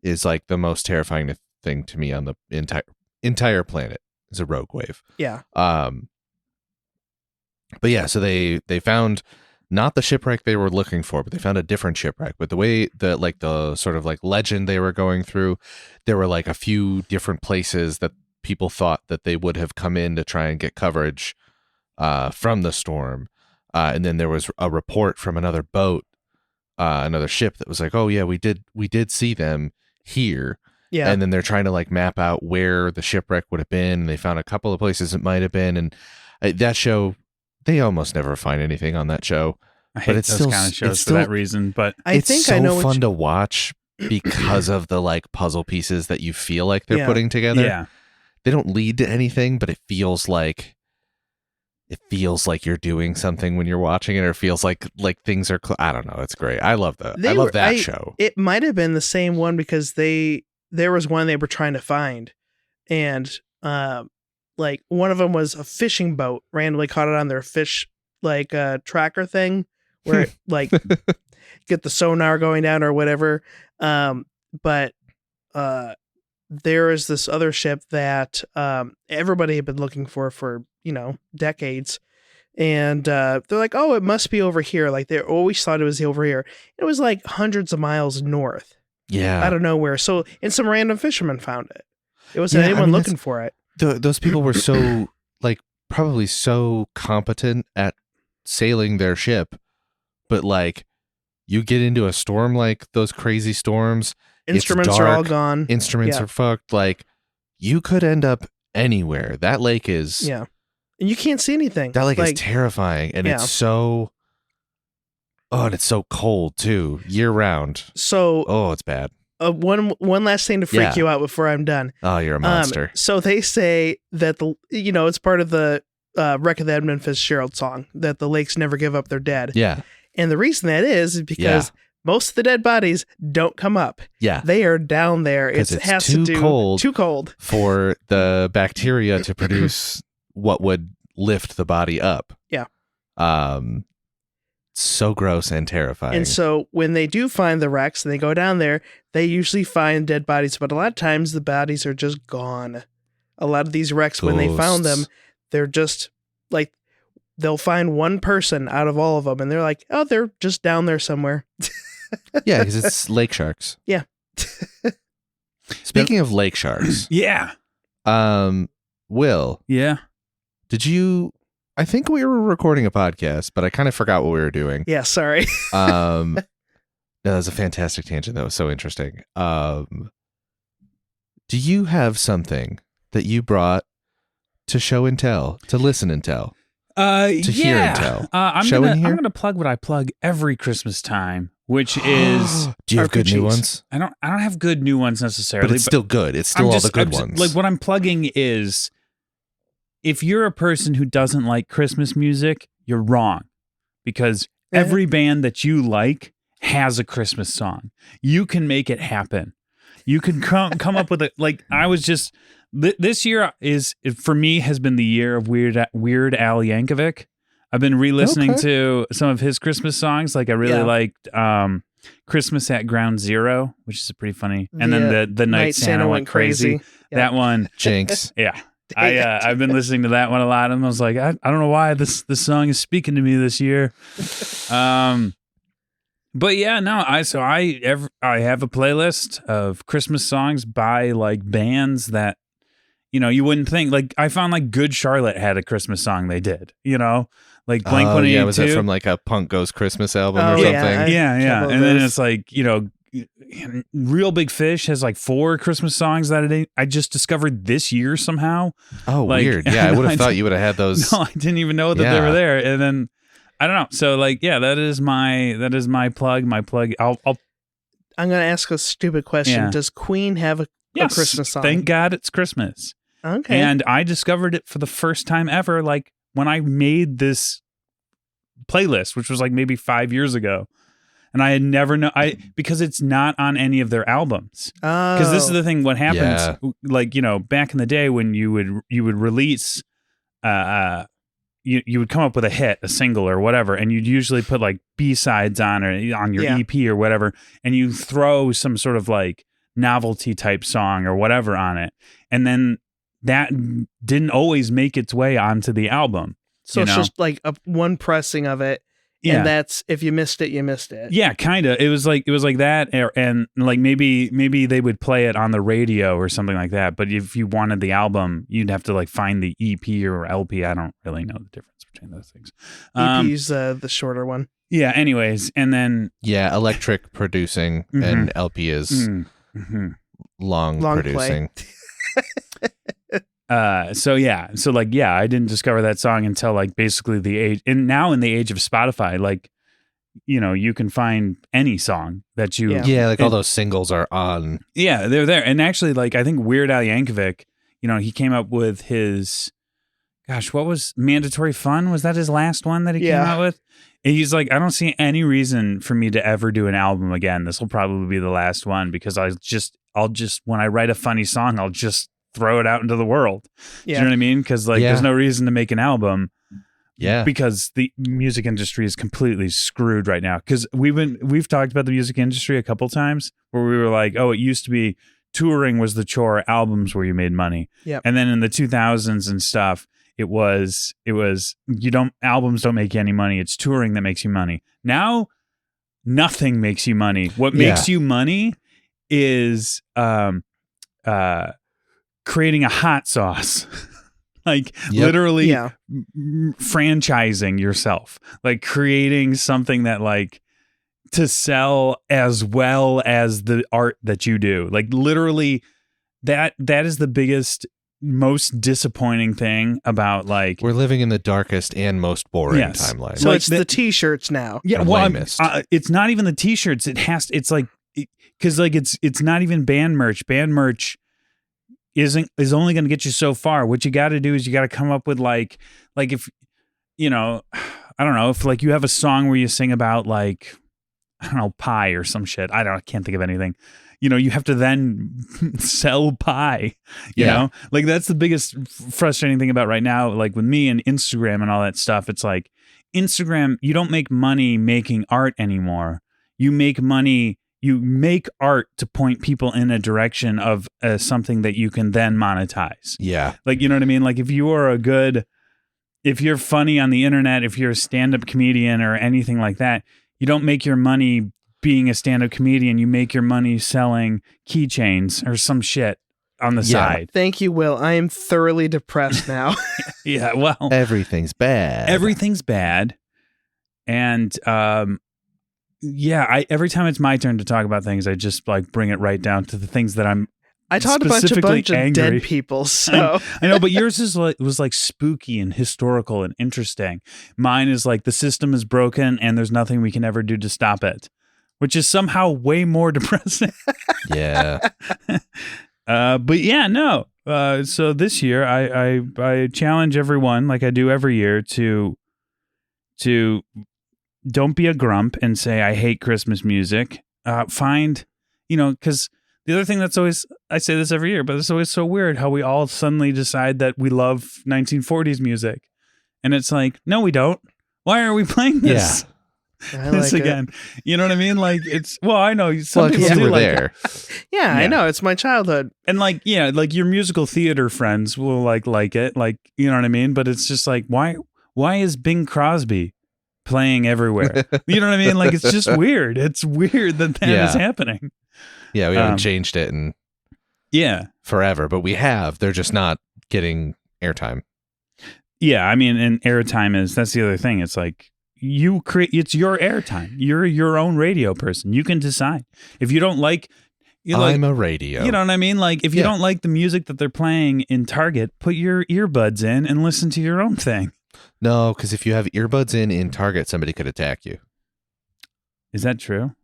Speaker 3: is like the most terrifying thing to me on the entire planet is a rogue wave.
Speaker 2: Yeah.
Speaker 3: But yeah, so they found not the shipwreck they were looking for, but they found a different shipwreck. But the way the sort of like legend they were going through, there were like a few different places that people thought that they would have come in to try and get coverage from the storm. And then there was a report from another boat, another ship that was like, oh yeah, we did see them here.
Speaker 2: Yeah.
Speaker 3: And then they're trying to like map out where the shipwreck would have been. And they found a couple of places it might have been. And that show, they almost never find anything on that show.
Speaker 1: I hate those kind of shows for that reason, but
Speaker 3: it's so fun to watch because of the like puzzle pieces that you feel like they're putting together.
Speaker 1: Yeah.
Speaker 3: They don't lead to anything, but it feels like you're doing something when you're watching it, or it feels like things are I don't know. It's great. I love that. I love that show.
Speaker 2: It might have been the same one because there was one they were trying to find, and like one of them was a fishing boat randomly caught it on their fish like tracker thing where it, like get the sonar going down or whatever. But there is this other ship that everybody had been looking for decades. And they're like, oh, it must be over here. Like they always thought it was over here. It was like hundreds of miles north.
Speaker 3: Yeah.
Speaker 2: Out of nowhere. So, and some random fisherman found it. It wasn't anyone looking for it.
Speaker 3: Those people were so like probably so competent at sailing their ship, but like you get into a storm like those crazy storms,
Speaker 2: instruments are all gone.
Speaker 3: Instruments are fucked. Like you could end up anywhere. That lake is
Speaker 2: and you can't see anything.
Speaker 3: That lake is terrifying, and it's so Oh, and it's so cold too, year round.
Speaker 2: So
Speaker 3: Oh, it's bad.
Speaker 2: one last thing to freak
Speaker 3: Yeah.
Speaker 2: you out before I'm done.
Speaker 3: Oh, you're a monster.
Speaker 2: So they say that it's part of the Wreck of the Edmund Fitzgerald song that the lakes never give up their dead.
Speaker 3: Yeah.
Speaker 2: And the reason that is because most of the dead bodies don't come up.
Speaker 3: Yeah.
Speaker 2: They are down there. It
Speaker 3: 'Cause it's
Speaker 2: has
Speaker 3: too
Speaker 2: to do
Speaker 3: cold.
Speaker 2: too cold.
Speaker 3: For the bacteria to produce what would lift the body up.
Speaker 2: Yeah.
Speaker 3: So gross and terrifying.
Speaker 2: And so when they do find the wrecks and they go down there, they usually find dead bodies, but a lot of times the bodies are just gone. A lot of these wrecks, when they found them, they're just like, they'll find one person out of all of them, and they're like, oh, they're just down there somewhere.
Speaker 3: Yeah, because it's lake sharks.
Speaker 2: Yeah.
Speaker 3: Speaking of lake sharks,
Speaker 1: Yeah.
Speaker 3: Will,
Speaker 1: Yeah.
Speaker 3: did you? I think we were recording a podcast, but I kind of forgot what we were doing.
Speaker 2: Yeah, sorry.
Speaker 3: No, that was a fantastic tangent. That was so interesting. Do you have something that you brought to show and tell, to listen and tell? Hear and tell.
Speaker 1: I'm
Speaker 3: Show and hear?
Speaker 1: gonna plug what I plug every Christmas time, which is
Speaker 3: Do you have good new
Speaker 2: RPGs.
Speaker 3: ones?
Speaker 1: I don't have good new ones necessarily,
Speaker 3: But it's still good. It's still
Speaker 1: I'm
Speaker 3: all
Speaker 1: just-
Speaker 3: the good
Speaker 1: I'm just-
Speaker 3: ones.
Speaker 1: Like what I'm plugging is, if you're a person who doesn't like Christmas music, you're wrong, because every band that you like has a Christmas song. You can make it happen. You can come up with it. Like I was just this year for me has been the year of Weird Al Yankovic. I've been re-listening to some of his Christmas songs. Like I really liked Christmas at Ground Zero, which is pretty funny, and then the Night Santa Went Crazy.
Speaker 2: Yeah.
Speaker 1: That one,
Speaker 3: Jinx.
Speaker 1: yeah. I've been listening to that one a lot, and I was like, I don't know why this song is speaking to me this year. But yeah, no, I have a playlist of Christmas songs by like bands that, you wouldn't think. Like I found like Good Charlotte had a Christmas song they did, like Blink 182.
Speaker 3: Yeah, was that from like a Punk Goes Christmas album or
Speaker 2: Oh,
Speaker 3: something?
Speaker 2: yeah.
Speaker 1: Yeah.
Speaker 2: Couple of
Speaker 1: And then
Speaker 2: those.
Speaker 1: it's like, Real Big Fish has like 4 Christmas songs that I just discovered this year somehow.
Speaker 3: Oh,
Speaker 1: Like,
Speaker 3: weird. Yeah, I would have thought you would have had those.
Speaker 1: No, I didn't even know that they were there. And then I don't know. So like, yeah, that is my plug. My plug. I'll
Speaker 2: I'm going to ask a stupid question.
Speaker 1: Yeah.
Speaker 2: Does Queen have a
Speaker 1: yes,
Speaker 2: Christmas song?
Speaker 1: Thank God it's Christmas.
Speaker 2: Okay.
Speaker 1: And I discovered it for the first time ever, like when I made this playlist, which was like maybe 5 years ago. And I had never known because it's not on any of their albums. Because this is the thing. What happens, like back in the day when you would release, you would come up with a hit, a single or whatever, and you'd usually put like B-sides on your EP or whatever, and you throw some sort of like novelty type song or whatever on it, and then that didn't always make its way onto the album.
Speaker 2: So it's just like one pressing of it.
Speaker 1: Yeah.
Speaker 2: And that's, if you missed it, you missed it.
Speaker 1: Yeah, kind of. It was like that, and like maybe they would play it on the radio or something like that. But if you wanted the album, you'd have to like find the EP or LP. I don't really know the difference between those things.
Speaker 2: EP's the shorter one.
Speaker 1: Yeah. Anyways, and then
Speaker 3: electric producing and LP is long producing.
Speaker 1: So I didn't discover that song until like basically the age, and now in the age of Spotify, like you can find any song that you
Speaker 3: like all those singles are on.
Speaker 1: Yeah, they're there. And actually, like I think Weird Al Yankovic, he came up with his, what was Mandatory Fun? Was that his last one that he came out with? And he's like, I don't see any reason for me to ever do an album again. This will probably be the last one because I'll just when I write a funny song, I'll just throw it out into the world. Do you know what I mean? Because there's no reason to make an album.
Speaker 3: Yeah.
Speaker 1: Because the music industry is completely screwed right now. Because we've talked about the music industry a couple times where we were like, oh, it used to be touring was the chore, albums where you made money.
Speaker 2: Yeah.
Speaker 1: And then in the 2000s and stuff, it was albums don't make you any money. It's touring that makes you money. Now nothing makes you money. What makes you money is creating a hot sauce. Literally franchising yourself, like creating something that like to sell as well as the art that you do. Like literally that is the biggest most disappointing thing about like
Speaker 3: We're living in the darkest and most boring
Speaker 1: Yes.
Speaker 3: timeline.
Speaker 2: So
Speaker 1: Like
Speaker 2: it's the t-shirts now.
Speaker 1: yeah,
Speaker 3: The
Speaker 1: well,
Speaker 3: lamest.
Speaker 1: it's not even the t-shirts. It's like because like it's not even band merch. Band merch is only going to get you so far. What you got to do is you got to come up with like if you know, I don't know, if like you have a song where you sing about like I don't know, pie or some shit. I can't think of anything. You know, you have to then sell pie, you
Speaker 3: Yeah.
Speaker 1: know? Like that's the biggest frustrating thing about right now, like with me and Instagram and all that stuff. It's like Instagram, you don't make money making art anymore. You make art to point people in a direction of something that you can then monetize.
Speaker 3: Yeah.
Speaker 1: Like, you know what I mean? Like if you're funny on the internet, if you're a stand-up comedian or anything like that, you don't make your money being a stand-up comedian. You make your money selling keychains or some shit on the
Speaker 3: Yeah.
Speaker 1: side.
Speaker 2: Thank you, Will. I am thoroughly depressed now.
Speaker 1: Yeah, well,
Speaker 3: Everything's bad.
Speaker 1: everything's bad. And yeah, every time it's my turn to talk about things, I just like bring it right down to the things that I'm
Speaker 2: I taught a bunch
Speaker 1: specifically
Speaker 2: of
Speaker 1: angry.
Speaker 2: dead people, so
Speaker 1: I know, but yours was like spooky and historical and interesting. Mine is like the system is broken and there's nothing we can ever do to stop it, which is somehow way more depressing.
Speaker 3: Yeah.
Speaker 1: But yeah, no. So this year, I challenge everyone, like I do every year, to don't be a grump and say I hate Christmas music. Find, because the other thing that's always, I say this every year, but it's always so weird how we all suddenly decide that we love 1940s music, and it's like, no, we don't. Why are we playing this?
Speaker 2: I
Speaker 1: This
Speaker 2: like
Speaker 1: again, you know what I mean? Like it's I know some
Speaker 3: Well,
Speaker 1: people
Speaker 3: because
Speaker 1: do
Speaker 3: you were
Speaker 1: like
Speaker 3: there.
Speaker 1: it.
Speaker 2: Yeah, I
Speaker 1: Yeah.
Speaker 2: know. It's my childhood.
Speaker 1: And like your musical theater friends will like it, like you know what I mean. But it's just like why is Bing Crosby playing everywhere? You know what I mean? Like it's just weird. It's weird that
Speaker 3: Yeah.
Speaker 1: is happening.
Speaker 3: Yeah, we haven't
Speaker 1: Um,
Speaker 3: changed it in
Speaker 1: Yeah,
Speaker 3: forever, but we have. They're just not getting airtime.
Speaker 1: yeah. I mean, and airtime that's the other thing. It's like it's your airtime. You're your own radio person. You can decide if you don't like.
Speaker 3: I'm a radio.
Speaker 1: You know what I mean? Like, if you
Speaker 3: Yeah.
Speaker 1: don't like the music that they're playing in Target, put your earbuds in and listen to your own thing.
Speaker 3: No, because if you have earbuds in Target, somebody could attack you.
Speaker 1: Is that true?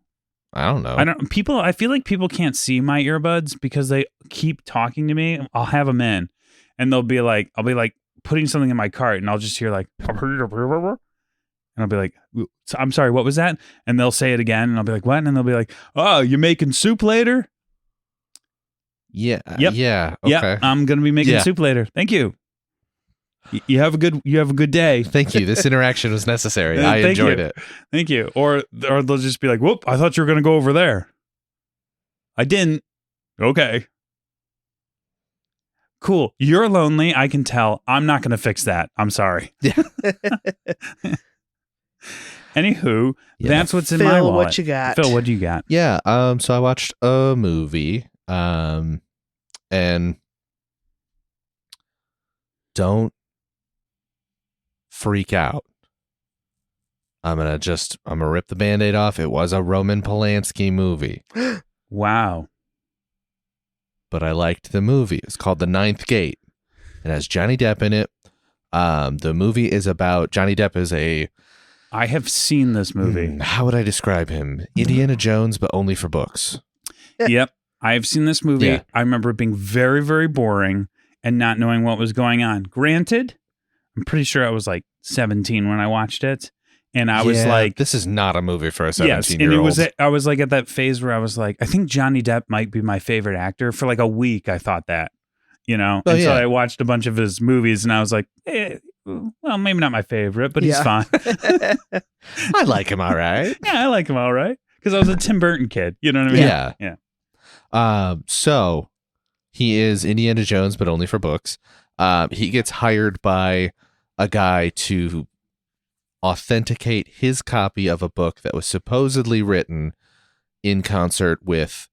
Speaker 3: I don't know.
Speaker 1: I feel like people can't see my earbuds because they keep talking to me. I'll have them in and I'll be like putting something in my cart and I'll just hear like, and I'll be like, I'm sorry, what was that? And they'll say it again and I'll be like, what? And they'll be like, oh, you making soup later?
Speaker 3: Yeah.
Speaker 1: Yep.
Speaker 3: Yeah. Okay.
Speaker 1: Yeah, I'm going to be making
Speaker 3: Yeah.
Speaker 1: soup later. Thank you. You have a good day.
Speaker 3: Thank you. This interaction was necessary. I
Speaker 1: Thank
Speaker 3: enjoyed
Speaker 1: you.
Speaker 3: it.
Speaker 1: Thank you. Or they'll just be like, whoop, I thought you were going to go over there. I didn't. Okay. Cool. You're lonely. I can tell. I'm not going to fix that. I'm sorry. Anywho,
Speaker 3: Yeah.
Speaker 1: that's what's in
Speaker 2: Phil,
Speaker 1: my wallet.
Speaker 2: what you got?
Speaker 1: Phil, what do you got?
Speaker 3: Yeah. So I watched a movie. And don't freak out. I'm gonna rip the Band-Aid off. It was a Roman Polanski movie,
Speaker 1: Wow.
Speaker 3: but I liked the movie. It's called The Ninth Gate. It has Johnny Depp in it. The movie is about Johnny Depp is
Speaker 1: I have seen this movie.
Speaker 3: how would I describe him? Indiana Jones, but only for books.
Speaker 1: Yep. I've seen this movie.
Speaker 3: Yeah.
Speaker 1: I remember it being very, very boring and not knowing what was going on. Granted, I'm pretty sure I was like 17 when I watched it. And I was
Speaker 3: Yeah,
Speaker 1: like,
Speaker 3: this is not a movie for a
Speaker 1: yes. And
Speaker 3: 17-year-old.
Speaker 1: I was like at that phase where I was like, I think Johnny Depp might be my favorite actor. For like a week, I thought that,
Speaker 3: Oh,
Speaker 1: and so
Speaker 3: yeah.
Speaker 1: I watched a bunch of his movies and I was like, well, maybe not my favorite, but he's
Speaker 2: Yeah.
Speaker 1: fine.
Speaker 3: I like him all right.
Speaker 1: Yeah, I like him all right. Because I was a Tim Burton kid. You know what I mean?
Speaker 3: Yeah.
Speaker 1: Yeah.
Speaker 3: So he is Indiana Jones, but only for books. He gets hired by a guy to authenticate his copy of a book that was supposedly written in concert with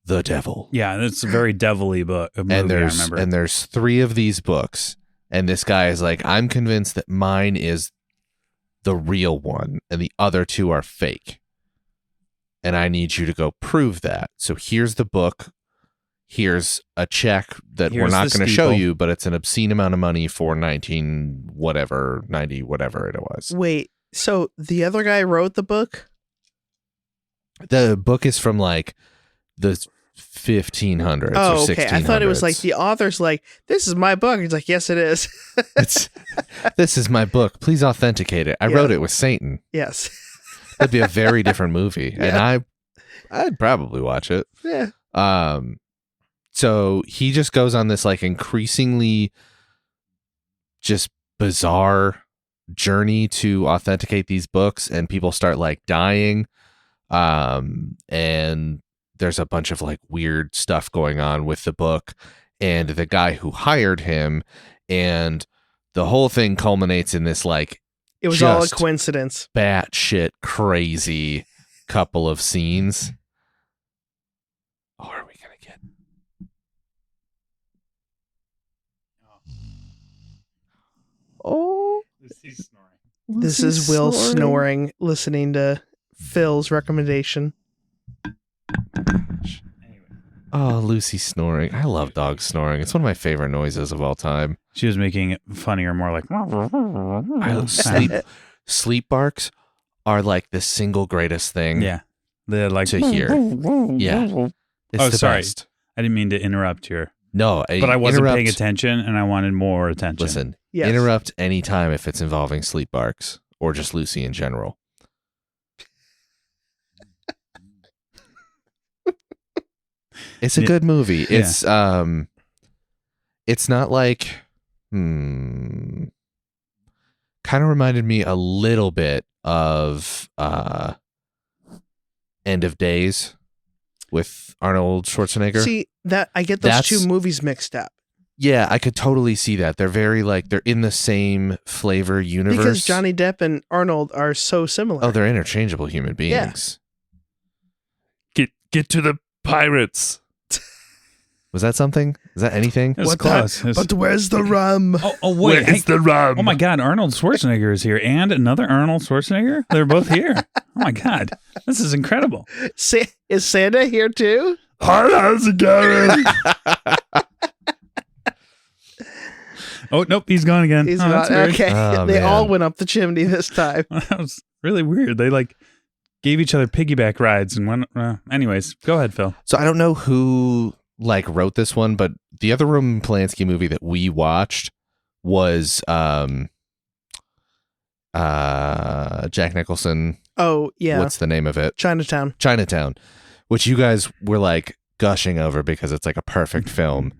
Speaker 3: the devil.
Speaker 1: Yeah, that's a very devilly movie, I remember.
Speaker 3: And there's 3 of these books, and this guy is like, I'm convinced that mine is the real one, and the other 2 are fake. And I need you to go prove that. So here's the book. here's a check that we're
Speaker 1: Here's
Speaker 3: not
Speaker 1: the
Speaker 3: going to show
Speaker 1: steeple.
Speaker 3: you, but it's an obscene amount of money for 90 whatever it was.
Speaker 2: Wait, so the other guy wrote the book?
Speaker 3: The book is from like the 1500s or
Speaker 2: Oh, okay.
Speaker 3: 1600s.
Speaker 2: I thought it was like the author's like, this is my book. He's like, yes, it is.
Speaker 3: This is my book. Please authenticate it. I
Speaker 2: Yeah.
Speaker 3: wrote it with Satan.
Speaker 2: Yes.
Speaker 3: That'd be a very different movie, and I'd probably watch it.
Speaker 2: Yeah.
Speaker 3: So he just goes on this like increasingly just bizarre journey to authenticate these books, and people start like dying. And there's a bunch of like weird stuff going on with the book and the guy who hired him, and the whole thing culminates in this like
Speaker 2: It was all a
Speaker 3: just
Speaker 2: coincidence.
Speaker 3: batshit crazy couple of scenes. Oh, are we gonna get? Oh,
Speaker 2: This is Will snoring, listening to Phil's recommendation.
Speaker 3: Oh, Lucy snoring. I love dogs snoring. It's one of my favorite noises of all time.
Speaker 1: She was making it funnier, more like.
Speaker 3: Sleep barks are like the single greatest thing
Speaker 1: Yeah, the like.
Speaker 3: to hear. Yeah. It's
Speaker 1: Oh,
Speaker 3: the
Speaker 1: sorry.
Speaker 3: best.
Speaker 1: I didn't mean to interrupt your,
Speaker 3: No,
Speaker 1: but I wasn't paying
Speaker 3: interrupt-
Speaker 1: attention, and I wanted more attention.
Speaker 3: Listen,
Speaker 2: Yes.
Speaker 3: interrupt anytime if it's involving sleep barks or just Lucy in general. It's a
Speaker 1: Yeah.
Speaker 3: good movie.
Speaker 1: Yeah.
Speaker 3: It's not like kind of reminded me a little bit of End of Days with Arnold Schwarzenegger.
Speaker 2: See, that I get those
Speaker 3: That's-
Speaker 2: two movies mixed up.
Speaker 3: Yeah, I could totally see that. They're very like they're in the same flavor universe.
Speaker 2: Because Johnny Depp and Arnold are so similar.
Speaker 3: Oh, they're interchangeable human beings.
Speaker 4: Get to the pirates.
Speaker 3: Was that something? Is that anything?
Speaker 1: It was
Speaker 2: What
Speaker 1: close. It was-
Speaker 2: But where's the rum?
Speaker 1: oh
Speaker 4: Where
Speaker 1: wait!
Speaker 4: is the rum?
Speaker 1: Oh my God! Arnold Schwarzenegger is here, and another Arnold Schwarzenegger. They're both here. Oh my God! This is incredible.
Speaker 2: Is Santa here too?
Speaker 4: Hi, how's it going?
Speaker 1: Oh nope, he's gone again.
Speaker 2: He's
Speaker 1: Oh,
Speaker 2: not
Speaker 1: that's weird.
Speaker 2: okay.
Speaker 3: Oh,
Speaker 2: They all
Speaker 3: man.
Speaker 2: went up the chimney this time.
Speaker 1: That was really weird. They like gave each other piggyback rides and went. Anyways, go ahead, Phil.
Speaker 3: So I don't know who like wrote this one, but the other Roman Polanski movie that we watched was Jack Nicholson.
Speaker 2: Oh yeah,
Speaker 3: What's the name of it?
Speaker 2: Chinatown.
Speaker 3: Chinatown, which you guys were like gushing over because it's like a perfect film.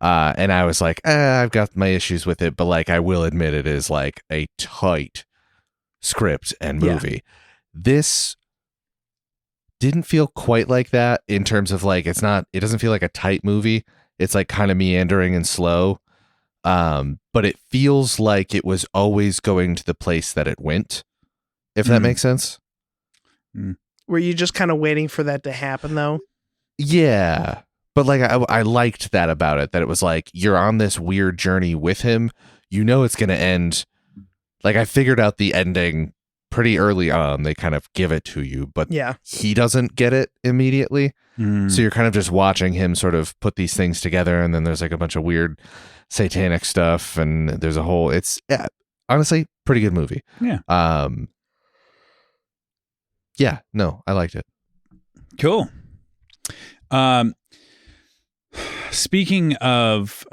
Speaker 3: And I was like, I've got my issues with it, but like I will admit it is like a tight script and
Speaker 2: Yeah.
Speaker 3: movie. This didn't feel quite like that in terms of like it doesn't feel like a tight movie. It's like kind of meandering and slow. But it feels like it was always going to the place that it went, if that
Speaker 1: Mm.
Speaker 3: makes sense.
Speaker 2: Were you just kind of waiting for that to happen though?
Speaker 3: Yeah. But like I liked that about it, that it was like you're on this weird journey with him. You know it's going to end. Like I figured out the ending pretty early on. They kind of give it to you, but
Speaker 2: Yeah.
Speaker 3: he doesn't get it immediately.
Speaker 1: Mm.
Speaker 3: So you're kind of just watching him sort of put these things together, and then there's like a bunch of weird satanic stuff, and there's a whole honestly pretty good movie.
Speaker 1: Yeah.
Speaker 3: Yeah, no, I liked it.
Speaker 1: Cool. Speaking of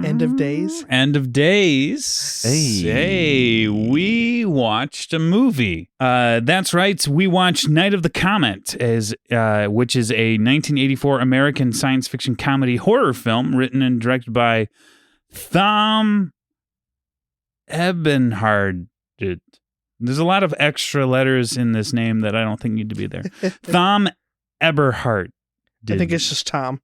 Speaker 2: End of Days.
Speaker 1: End of Days.
Speaker 3: Hey.
Speaker 1: We watched a movie. That's right. We watched Night of the Comet, which is a 1984 American science fiction comedy horror film written and directed by Thom Ebenhard. There's a lot of extra letters in this name that I don't think need to be there. Thom Eberhardt.
Speaker 2: I think it's just Tom.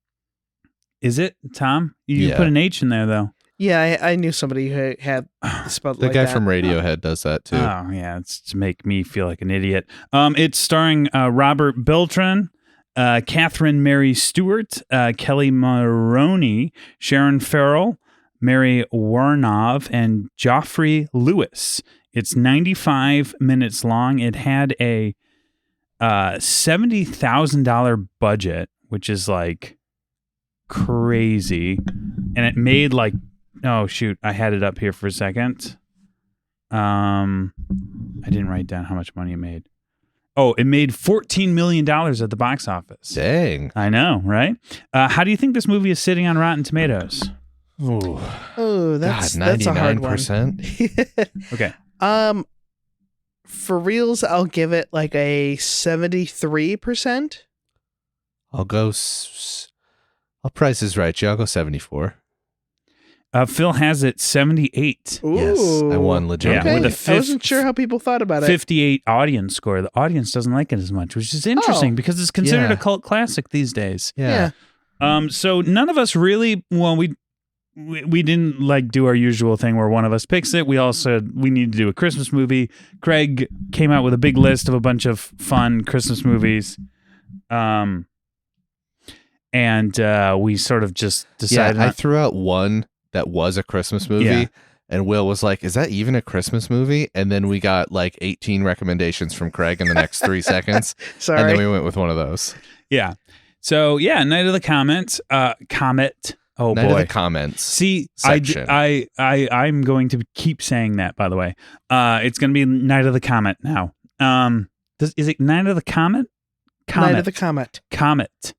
Speaker 1: Is it Tom? You
Speaker 3: Yeah.
Speaker 1: put an H in there though.
Speaker 2: Yeah, I knew somebody who had spelled
Speaker 3: The
Speaker 2: like
Speaker 3: guy
Speaker 2: that.
Speaker 3: from Radiohead does that too.
Speaker 1: Oh yeah, it's to make me feel like an idiot. It's starring Robert Beltran, Catherine Mary Stewart, Kelly Maroney, Sharon Farrell, Mary Warnov, and Joffrey Lewis. It's 95 minutes long. It had a $70,000 budget, which is like crazy, and it made like, oh shoot, I had it up here for a second. I didn't write down how much money it made. Oh, it made $14 million at the box office.
Speaker 3: Dang.
Speaker 1: I know, right? How do you think this movie is sitting on Rotten Tomatoes?
Speaker 3: Ooh.
Speaker 2: Oh, that's a hard one.
Speaker 3: 99%.
Speaker 1: Okay.
Speaker 2: For reals, I'll give it like a 73%.
Speaker 3: I'll go. Price is right. I'll go 74.
Speaker 1: Phil has it 78.
Speaker 2: Ooh.
Speaker 3: Yes, I won legitimately.
Speaker 1: Yeah, with a
Speaker 2: I wasn't sure how people thought about it.
Speaker 1: 58 audience score. The audience doesn't like it as much, which is interesting because it's considered
Speaker 3: Yeah.
Speaker 1: a cult classic these days.
Speaker 3: Yeah.
Speaker 1: So none of us really. Well, we didn't like do our usual thing where one of us picks it. We all said we need to do a Christmas movie. Craig came out with a big list of a bunch of fun Christmas movies. And we sort of just decided.
Speaker 3: I threw out one that was a Christmas movie,
Speaker 1: Yeah.
Speaker 3: and Will was like, "Is that even a Christmas movie?" And then we got like 18 recommendations from Craig in the next 3 seconds,
Speaker 2: Sorry.
Speaker 3: and then we went with one of those.
Speaker 1: Yeah. So yeah, Night of the Comet. Comet. Oh
Speaker 3: Night
Speaker 1: boy.
Speaker 3: of the Comments.
Speaker 1: See,
Speaker 3: section.
Speaker 1: I'm going to keep saying that. By the way, it's going to be Night of the Comet now. Is it Night of the Comet?
Speaker 2: Night of the Comet.
Speaker 1: Comet.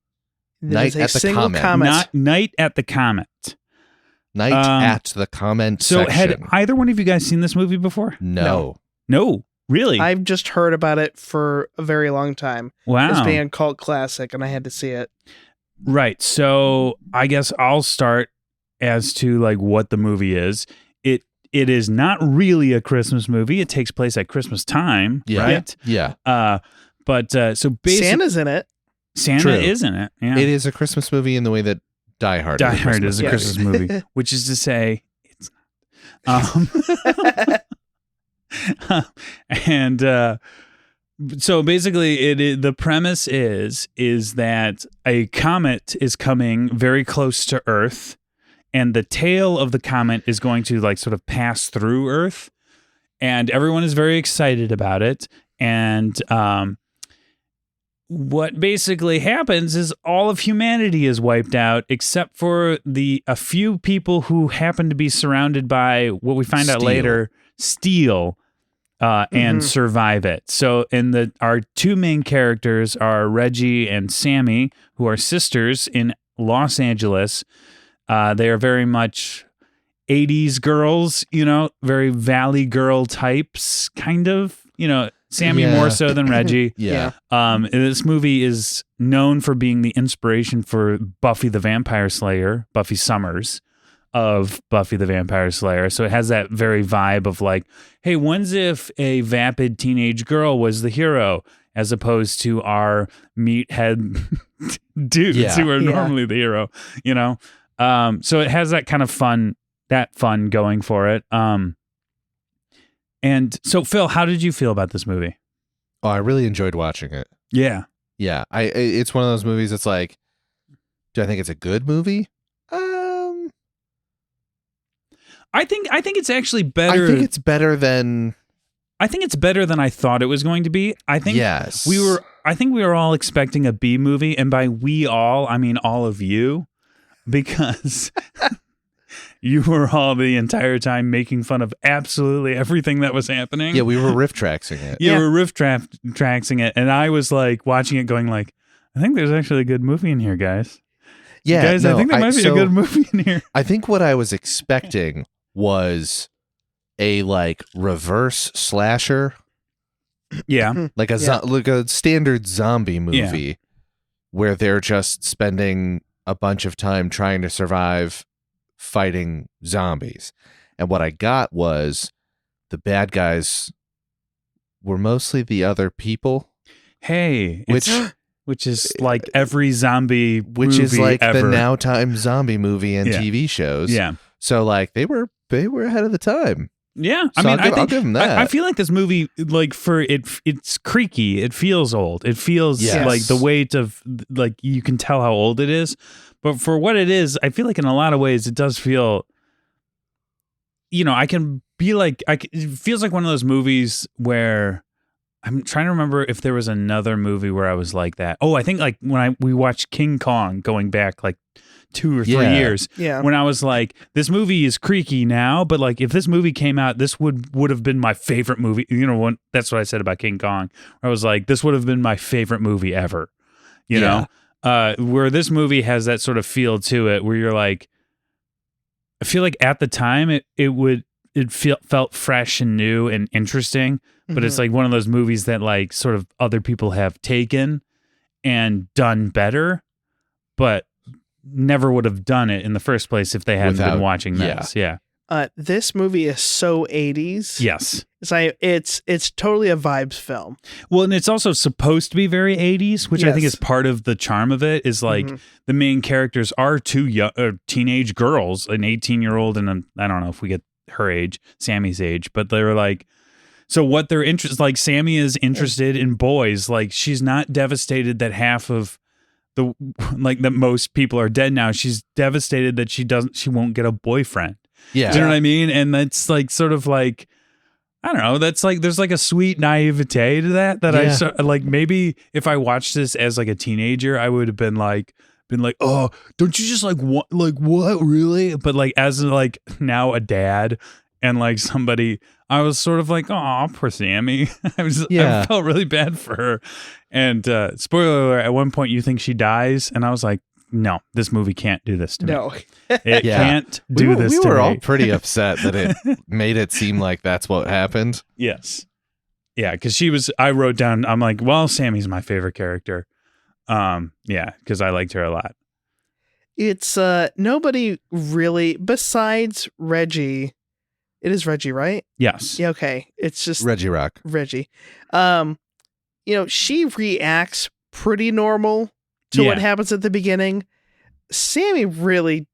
Speaker 3: Night
Speaker 2: It is a
Speaker 3: at the
Speaker 2: single
Speaker 3: Comet.
Speaker 2: comet.
Speaker 1: Not Night at the Comet.
Speaker 3: Night at the Comment
Speaker 1: So
Speaker 3: section.
Speaker 1: had either one of you guys seen this movie before?
Speaker 3: No.
Speaker 1: No, really?
Speaker 2: I've just heard about it for a very long time
Speaker 1: Wow.
Speaker 2: as being a cult classic, and I had to see it.
Speaker 1: Right. So I guess I'll start as to like what the movie is. It is not really a Christmas movie. It takes place at Christmas time,
Speaker 3: Yeah.
Speaker 1: right?
Speaker 3: Yeah.
Speaker 1: But so basically,
Speaker 2: Santa's in it.
Speaker 1: Santa
Speaker 3: True.
Speaker 1: is in it. Yeah.
Speaker 3: It is a Christmas movie in the way that Die Hard
Speaker 1: Die Hard is a
Speaker 2: movie.
Speaker 1: Christmas movie, which is to say, it's not. And so basically, the premise is that a comet is coming very close to Earth, and the tail of the comet is going to like sort of pass through Earth, and everyone is very excited about it. And what basically happens is all of humanity is wiped out except for a few people who happen to be surrounded by what we find out
Speaker 3: Steel.
Speaker 1: later, steel, and survive it. So our two main characters are Reggie and Sammy, who are sisters in Los Angeles. They are very much 80s girls, very Valley Girl types, kind of, Sammy
Speaker 3: Yeah.
Speaker 1: more so than Reggie.
Speaker 3: Yeah.
Speaker 1: This movie is known for being the inspiration for Buffy the Vampire Slayer, Buffy Summers of Buffy the Vampire Slayer. So it has that very vibe of like, hey, when's if a vapid teenage girl was the hero as opposed to our meathead dudes
Speaker 3: Yeah.
Speaker 1: who are
Speaker 2: Yeah.
Speaker 1: normally the hero, So it has that kind of fun going for it. And so, Phil, how did you feel about this movie?
Speaker 3: Oh, I really enjoyed watching it.
Speaker 1: Yeah.
Speaker 3: Yeah. It's one of those movies that's like, do I think it's a good movie?
Speaker 1: I think it's actually better.
Speaker 3: I think it's better than.
Speaker 1: I think it's better than I thought it was going to be. I think
Speaker 3: Yes.
Speaker 1: we were all expecting a B movie, and by we all, I mean all of you, because you were all the entire time making fun of absolutely everything that was happening.
Speaker 3: Yeah, we were riff tracksing it.
Speaker 1: You
Speaker 2: Yeah.
Speaker 1: were tracksing it, and I was like watching it, going like, I think there's actually a good movie in here, guys.
Speaker 3: Yeah,
Speaker 1: Guys, I
Speaker 3: no,
Speaker 1: think there might be a good movie in here.
Speaker 3: I think what I was expecting was a like reverse slasher,
Speaker 1: Yeah.
Speaker 3: like like a standard zombie movie, where they're just spending a bunch of time trying to survive fighting zombies. And what I got was the bad guys were mostly the other people,
Speaker 1: Hey,
Speaker 3: which
Speaker 1: which is like every zombie
Speaker 3: which is
Speaker 1: movie
Speaker 3: like
Speaker 1: ever.
Speaker 3: the now time zombie movie and
Speaker 1: Yeah.
Speaker 3: TV shows.
Speaker 1: Yeah.
Speaker 3: So like they were ahead of the time.
Speaker 1: Yeah,
Speaker 3: So I'll give them that.
Speaker 1: I feel like this movie, like it's creaky. It feels old. It feels
Speaker 3: Yes.
Speaker 1: like the weight of like you can tell how old it is. But for what it is, I feel like in a lot of ways it does feel. I can be like it feels like one of those movies where I'm trying to remember if there was another movie where I was like that. Oh, I think like when we watched King Kong going back like 2 or 3 years.
Speaker 2: Yeah.
Speaker 1: When I was like, this movie is creaky now, but like if this movie came out, this would have been my favorite movie. You know, that's what I said about King Kong. I was like, this would have been my favorite movie ever. You know, where this movie has that sort of feel to it, where you're like, I feel like at the time it felt fresh and new and interesting. But it's like one of those movies that like sort of other people have taken and done better, but never would have done it in the first place if they hadn't been watching this. Yeah.
Speaker 2: This movie is so 80s.
Speaker 1: Yes.
Speaker 2: It's totally a vibes film.
Speaker 1: Well, and it's also supposed to be very 80s, which I think is part of the charm of it, is like the main characters are two teenage girls, an 18-year-old and I don't know if we get her age, Sammy's age, but they were like, so what they're interested, like Sammy is interested in boys. Like she's not devastated that half of that most people are dead now. She's devastated that she won't get a boyfriend.
Speaker 3: Yeah.
Speaker 1: Do you know what I mean? And that's like sort of like, I don't know. That's like, there's like a sweet naivete to that I like, maybe if I watched this as like a teenager, I would have been like, oh, don't you just like what really? But like as like now a dad and like somebody, I was sort of like, oh, poor Sammy. I felt really bad for her. And spoiler alert, at one point you think she dies, and I was like, no, this movie can't do this to me.
Speaker 2: No.
Speaker 1: It can't do this to me.
Speaker 3: We were all pretty upset that it made it seem like that's what happened.
Speaker 1: Yes. Yeah, because I wrote down, I'm like, well, Sammy's my favorite character. Yeah, because I liked her a lot.
Speaker 2: It's nobody really besides Reggie. It is Reggie, right?
Speaker 1: Yes.
Speaker 2: Yeah, okay. It's just
Speaker 3: Reggie Rock.
Speaker 2: Reggie. She reacts pretty normal to what happens at the beginning. Sammy really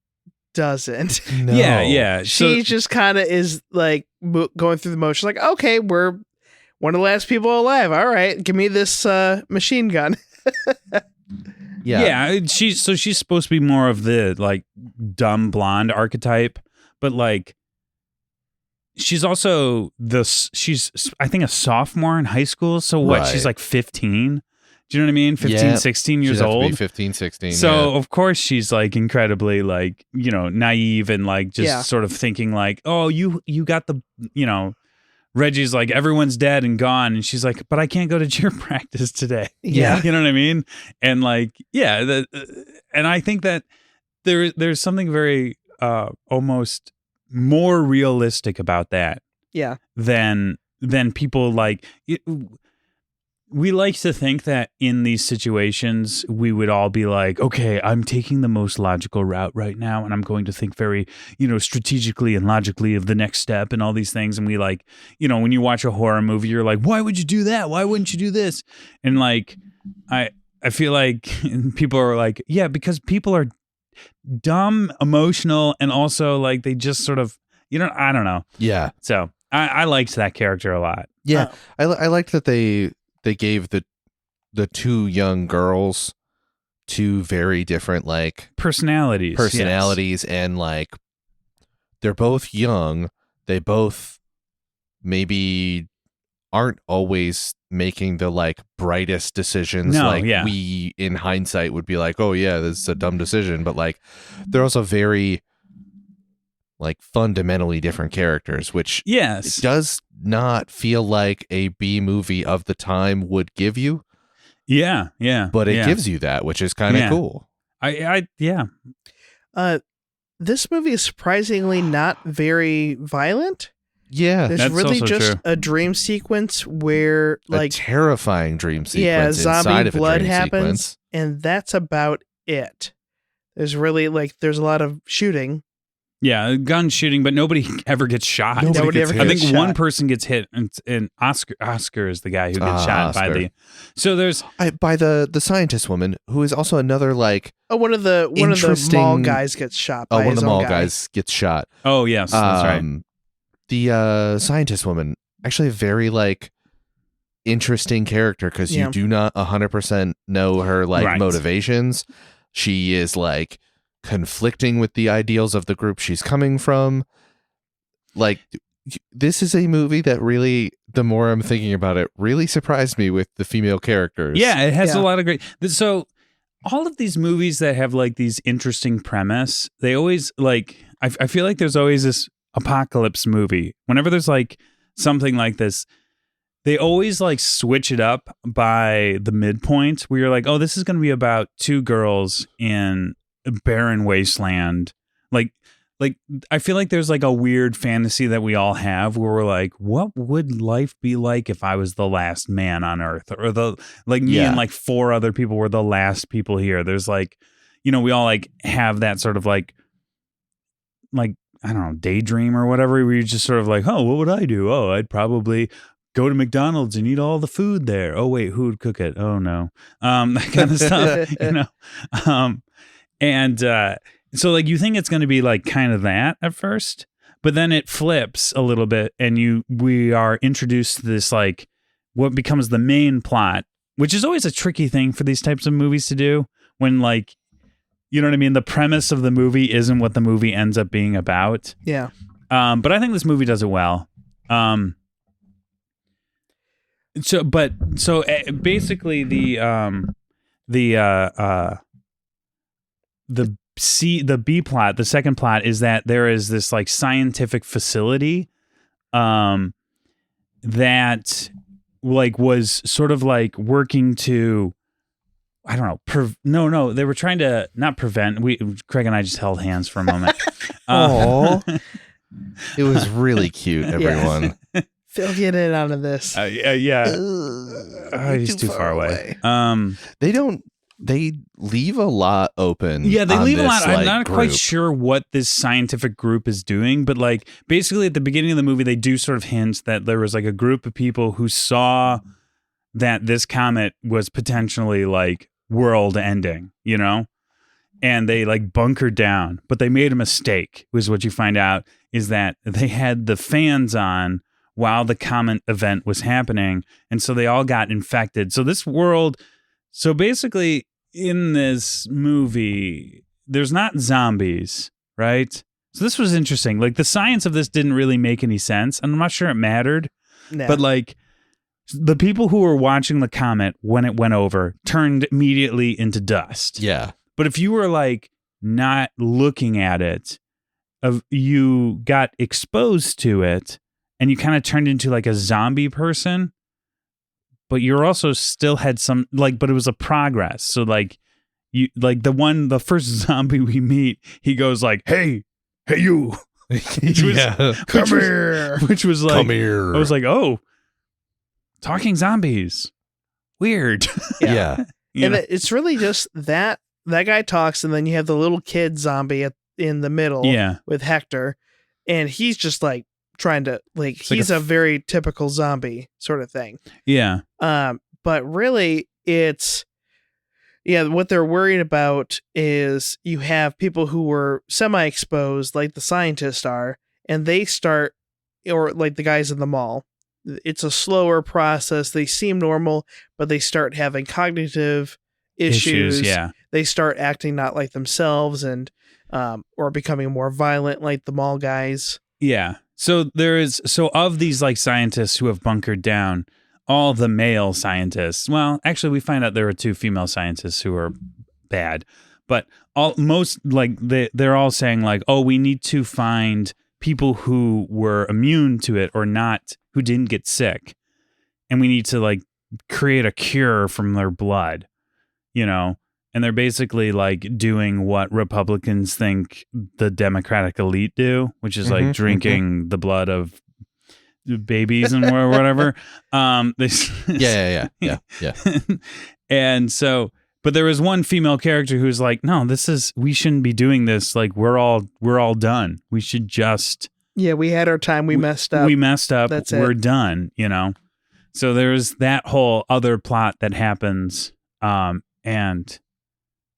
Speaker 2: doesn't.
Speaker 3: No.
Speaker 1: Yeah.
Speaker 2: She just kind of is like going through the motions like, okay, we're one of the last people alive. All right, give me this machine gun.
Speaker 1: Yeah. She's supposed to be more of the like dumb blonde archetype, but like she's also she's I think a sophomore in high school. So what?
Speaker 3: Right.
Speaker 1: She's like 15. Do you know what I mean? 15, 16 years
Speaker 3: She'd have to
Speaker 1: old.
Speaker 3: be 15, 16.
Speaker 1: So of course she's like incredibly like, naive and like just sort of thinking like, oh, you got the, Reggie's like, everyone's dead and gone. And she's like, but I can't go to cheer practice today.
Speaker 2: Yeah.
Speaker 1: You know what I mean? And like, and I think that there's something very almost more realistic about that.
Speaker 2: Yeah.
Speaker 1: Than people like we like to think that in these situations we would all be like, okay, I'm taking the most logical route right now and I'm going to think very, strategically and logically of the next step and all these things. And we like, when you watch a horror movie, you're like, why would you do that? Why wouldn't you do this? And like, I feel like people are like, yeah, because people are dumb, emotional, and also like they just sort of, I don't know.
Speaker 3: Yeah.
Speaker 1: So I liked that character a lot.
Speaker 3: Yeah. I liked that they gave the two young girls two very different like
Speaker 1: personalities
Speaker 3: yes. And like they're both young. They both maybe aren't always making the like brightest decisions. We in hindsight would be like, oh yeah, this is a dumb decision. But like they're also very like fundamentally different characters, which
Speaker 1: it
Speaker 3: does not feel like a B movie of the time would give you.
Speaker 1: Yeah.
Speaker 3: But it gives you that, which is kind of cool.
Speaker 2: This movie is surprisingly not very violent.
Speaker 3: Yeah.
Speaker 2: There's really just a dream sequence where like
Speaker 3: a terrifying dream sequence.
Speaker 2: Yeah, zombie blood
Speaker 3: happens,
Speaker 2: sequence, and that's about it. There's really there's a lot of shooting.
Speaker 1: Yeah, gun shooting, but nobody ever gets shot.
Speaker 2: Nobody ever
Speaker 1: I
Speaker 2: gets
Speaker 1: think
Speaker 2: shot.
Speaker 1: one person gets hit, and Oscar is the guy who gets shot by the. So there's
Speaker 3: by the scientist woman who is also another like.
Speaker 2: Oh, one of the mall guys gets shot. By
Speaker 3: one of the mall
Speaker 2: guy.
Speaker 3: guys gets shot.
Speaker 1: Oh yes, that's right.
Speaker 3: The scientist woman actually a very like interesting character because you do not 100% know her like motivations. She is like conflicting with the ideals of the group she's coming from. Like this is a movie that really, the more I'm thinking about it, really surprised me with the female characters.
Speaker 1: Yeah, it has
Speaker 2: Yeah.
Speaker 1: a lot of great. So all of these movies that have like these interesting premise, they always like. I feel like there's always this apocalypse movie. Whenever there's like something like this, they always like switch it up by the midpoint where you're like, oh, this is going to be about two girls in a barren wasteland. Like I feel like there's like a weird fantasy that we all have where we're like, what would life be like if I was the last man on earth, or the like me
Speaker 3: Yeah.
Speaker 1: and like four other people were the last people here. There's like, you know, we all like have that sort of like I don't know, daydream or whatever, where you're just sort of like, oh, what would I do? Oh, I'd probably go to McDonald's and eat all the food there. Oh wait, who would cook it? Oh no. That kind of stuff, you know. And so like you think it's going to be like kind of that at first, but then it flips a little bit and we are introduced to this like what becomes the main plot, which is always a tricky thing for these types of movies to do when like, you know what I mean? The premise of the movie isn't what the movie ends up being about.
Speaker 2: Yeah.
Speaker 1: But I think this movie does it well. Basically the B plot, the second plot is that there is this like scientific facility, that like was sort of like working to, I don't know. They were trying to not prevent. Craig and I just held hands for a moment.
Speaker 3: Oh, it was really cute, everyone.
Speaker 2: Phil, get in out of this.
Speaker 1: Yeah.
Speaker 2: Ugh,
Speaker 1: He's too far away.
Speaker 3: They leave a lot open.
Speaker 1: Yeah, they
Speaker 3: on
Speaker 1: leave a
Speaker 3: this,
Speaker 1: lot. I'm
Speaker 3: like,
Speaker 1: not quite
Speaker 3: group.
Speaker 1: sure what this scientific group is doing, but like basically at the beginning of the movie, they do sort of hint that there was like a group of people who saw that this comet was potentially like world ending, you know? And they like bunkered down, but they made a mistake, was what you find out, is that they had the fans on while the comet event was happening. And so they all got infected. So basically in this movie, there's not zombies, right? So this was interesting. Like the science of this didn't really make any sense. And I'm not sure it mattered,
Speaker 2: Nah.
Speaker 1: but like the people who were watching the comet when it went over turned immediately into dust.
Speaker 3: Yeah.
Speaker 1: But if you were like not looking at it, you got exposed to it and you kind of turned into like a zombie person, but you're also still had some like, but it was a progress. So like you, like the first zombie we meet, he goes like, hey you,
Speaker 2: Come here.
Speaker 1: which was like,
Speaker 3: Come here.
Speaker 1: I was like, oh, talking zombies. Weird.
Speaker 3: Yeah.
Speaker 1: You
Speaker 2: And
Speaker 1: know?
Speaker 2: it's really just that guy talks, and then you have the little kid zombie in the middle
Speaker 1: Yeah.
Speaker 2: with Hector, and he's just like trying to like
Speaker 1: It's like
Speaker 2: he's a very typical zombie sort of thing.
Speaker 1: Yeah.
Speaker 2: But really it's what they're worried about is you have people who were semi-exposed, like the scientists are, and they start, or like the guys in the mall. It's a slower process. They seem normal, but they start having cognitive issues.
Speaker 1: Yeah.
Speaker 2: They start acting not like themselves, and or becoming more violent like the mall guys.
Speaker 1: Yeah. So of these like scientists who have bunkered down, all the male scientists, well, actually we find out there are two female scientists who are bad, but they're all saying like, oh, we need to find people who were immune to it or not, who didn't get sick. And we need to like create a cure from their blood, you know? And they're basically like doing what Republicans think the Democratic elite do, which is like drinking the blood of babies and whatever.
Speaker 3: Yeah.
Speaker 1: And so, but there was one female character who's like, no, we shouldn't be doing this. Like we're all done. We should just.
Speaker 2: Yeah, we had our time. We messed up.
Speaker 1: We messed up.
Speaker 2: That's
Speaker 1: We're
Speaker 2: it.
Speaker 1: done, you know? So there's that whole other plot that happens. And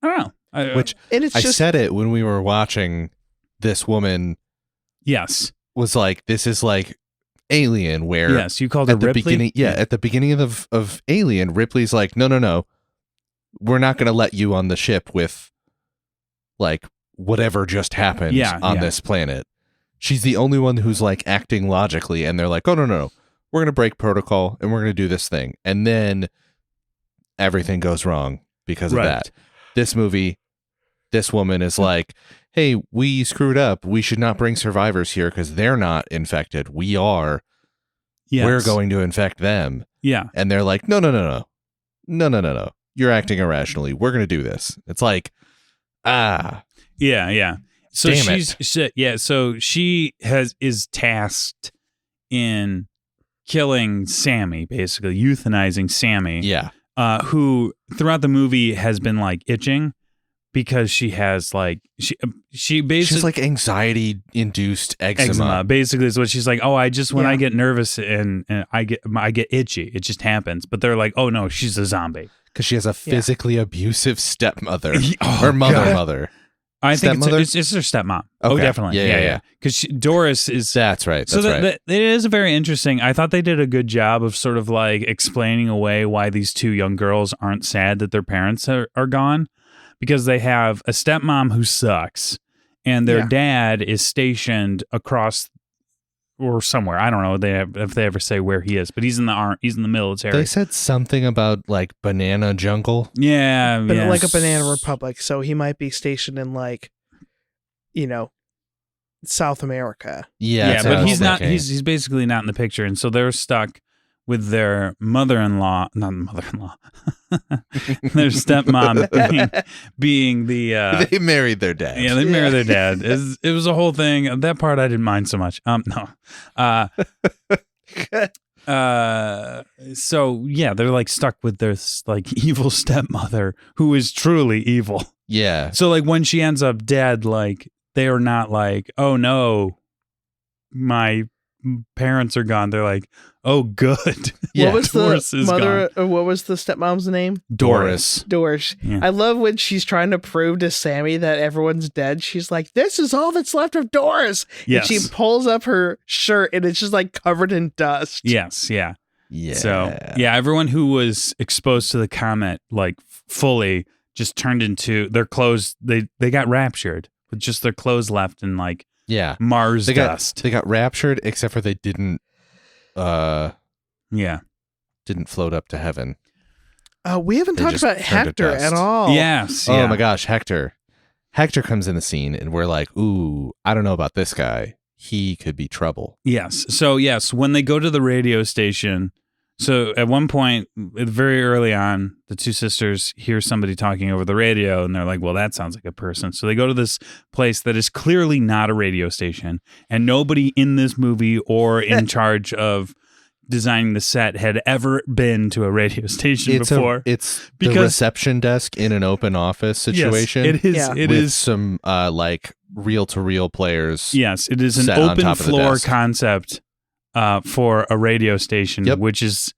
Speaker 1: I don't know.
Speaker 3: Which
Speaker 2: And it's
Speaker 3: I
Speaker 2: just
Speaker 3: said it when we were watching. This woman
Speaker 1: yes.
Speaker 3: was like, this is like Alien, where
Speaker 1: Yes. You called her
Speaker 3: at the
Speaker 1: Ripley?
Speaker 3: beginning, at the beginning of Alien, Ripley's like, no, we're not going to let you on the ship with like whatever just happened on this planet. she's the only one who's like acting logically, and they're like, oh no, we're gonna break protocol and we're gonna do this thing, and then everything goes wrong because of
Speaker 1: Right.
Speaker 3: that. This movie, this woman is like, hey, we screwed up. We should not bring survivors here because they're not infected. We are.
Speaker 1: Yes.
Speaker 3: We're going to infect them.
Speaker 1: Yeah.
Speaker 3: And they're like, no. You're acting irrationally. We're going to do this. It's like,
Speaker 1: Yeah. So
Speaker 3: Damn
Speaker 1: so she is tasked in killing Sammy, basically euthanizing Sammy.
Speaker 3: yeah.
Speaker 1: Who throughout the movie has been like itching because she has like she basically
Speaker 3: She's like anxiety induced eczema.
Speaker 1: basically is what she's like. Oh, I just when
Speaker 2: Yeah.
Speaker 1: I get nervous and I get itchy, it just happens. But they're like, oh no, she's a zombie.
Speaker 3: Because she has a physically abusive stepmother.
Speaker 1: Oh,
Speaker 3: or
Speaker 1: God.
Speaker 3: mother.
Speaker 1: I think
Speaker 3: Stepmother?
Speaker 1: it's her stepmom. Oh,
Speaker 3: Okay.
Speaker 1: definitely.
Speaker 3: Yeah.
Speaker 1: Because Doris is.
Speaker 3: That's right.
Speaker 1: So
Speaker 3: That's right.
Speaker 1: it is very interesting. I thought they did a good job of sort of like explaining away why these two young girls aren't sad that their parents are gone, because they have a stepmom who sucks, and their
Speaker 2: Yeah.
Speaker 1: dad is stationed across or somewhere. I don't know if they ever say where he is, but he's in the military.
Speaker 3: They said something about like banana jungle.
Speaker 1: Yeah,
Speaker 2: But
Speaker 1: yeah.
Speaker 2: like a banana republic, so he might be stationed in like, South America.
Speaker 3: Yeah,
Speaker 1: Yeah,
Speaker 3: that's what I
Speaker 1: but
Speaker 3: was
Speaker 1: he's not.
Speaker 3: thinking.
Speaker 1: He's basically not in the picture, and so they're stuck with their mother-in-law, not mother-in-law, their stepmom being the.
Speaker 3: They married their dad.
Speaker 1: Yeah, they married their dad. It was a whole thing. That part I didn't mind so much. No. So yeah, they're like stuck with their like evil stepmother who is truly evil.
Speaker 3: Yeah.
Speaker 1: So like when she ends up dead, like they are not like, oh no, my parents are gone. They're like, oh good.
Speaker 3: Yeah,
Speaker 2: What was
Speaker 1: Doris
Speaker 2: the
Speaker 1: is
Speaker 2: mother? What was the stepmom's name?
Speaker 3: Doris.
Speaker 2: Doris.
Speaker 1: Yeah.
Speaker 2: I love when she's trying to prove to Sammy that everyone's dead. She's like, "This is all that's left of Doris."
Speaker 1: Yes.
Speaker 2: And she pulls up her shirt, and it's just like covered in dust.
Speaker 1: Yes. Yeah.
Speaker 3: Yeah.
Speaker 1: So yeah, everyone who was exposed to the comet like fully just turned into their clothes. They got raptured with just their clothes left and like
Speaker 3: Yeah.
Speaker 1: Mars
Speaker 3: They
Speaker 1: dust.
Speaker 3: got raptured, except for they didn't
Speaker 1: Yeah.
Speaker 3: float up to heaven.
Speaker 2: We haven't
Speaker 3: They
Speaker 2: talked
Speaker 3: just
Speaker 2: about
Speaker 3: turned to
Speaker 2: Hector
Speaker 3: dust.
Speaker 2: at all.
Speaker 1: Yes.
Speaker 3: Oh
Speaker 1: yeah.
Speaker 3: my gosh, Hector. Hector comes in the scene and we're like, ooh, I don't know about this guy. He could be trouble.
Speaker 1: Yes. So yes, when they go to the radio station, so at one point, very early on, the two sisters hear somebody talking over the radio, and they're like, "Well, that sounds like a person." So they go to this place that is clearly not a radio station, and nobody in this movie or in charge of designing the set had ever been to a radio station before.
Speaker 3: It's
Speaker 1: Because-
Speaker 3: the reception desk in an open office situation.
Speaker 1: Yes, it is.
Speaker 2: Yeah.
Speaker 1: It
Speaker 3: with
Speaker 1: is.
Speaker 3: some like reel-to-reel players.
Speaker 1: Yes, it is an
Speaker 3: set on
Speaker 1: open
Speaker 3: top of the
Speaker 1: floor
Speaker 3: desk.
Speaker 1: concept for a radio station,
Speaker 3: Yep.
Speaker 1: which is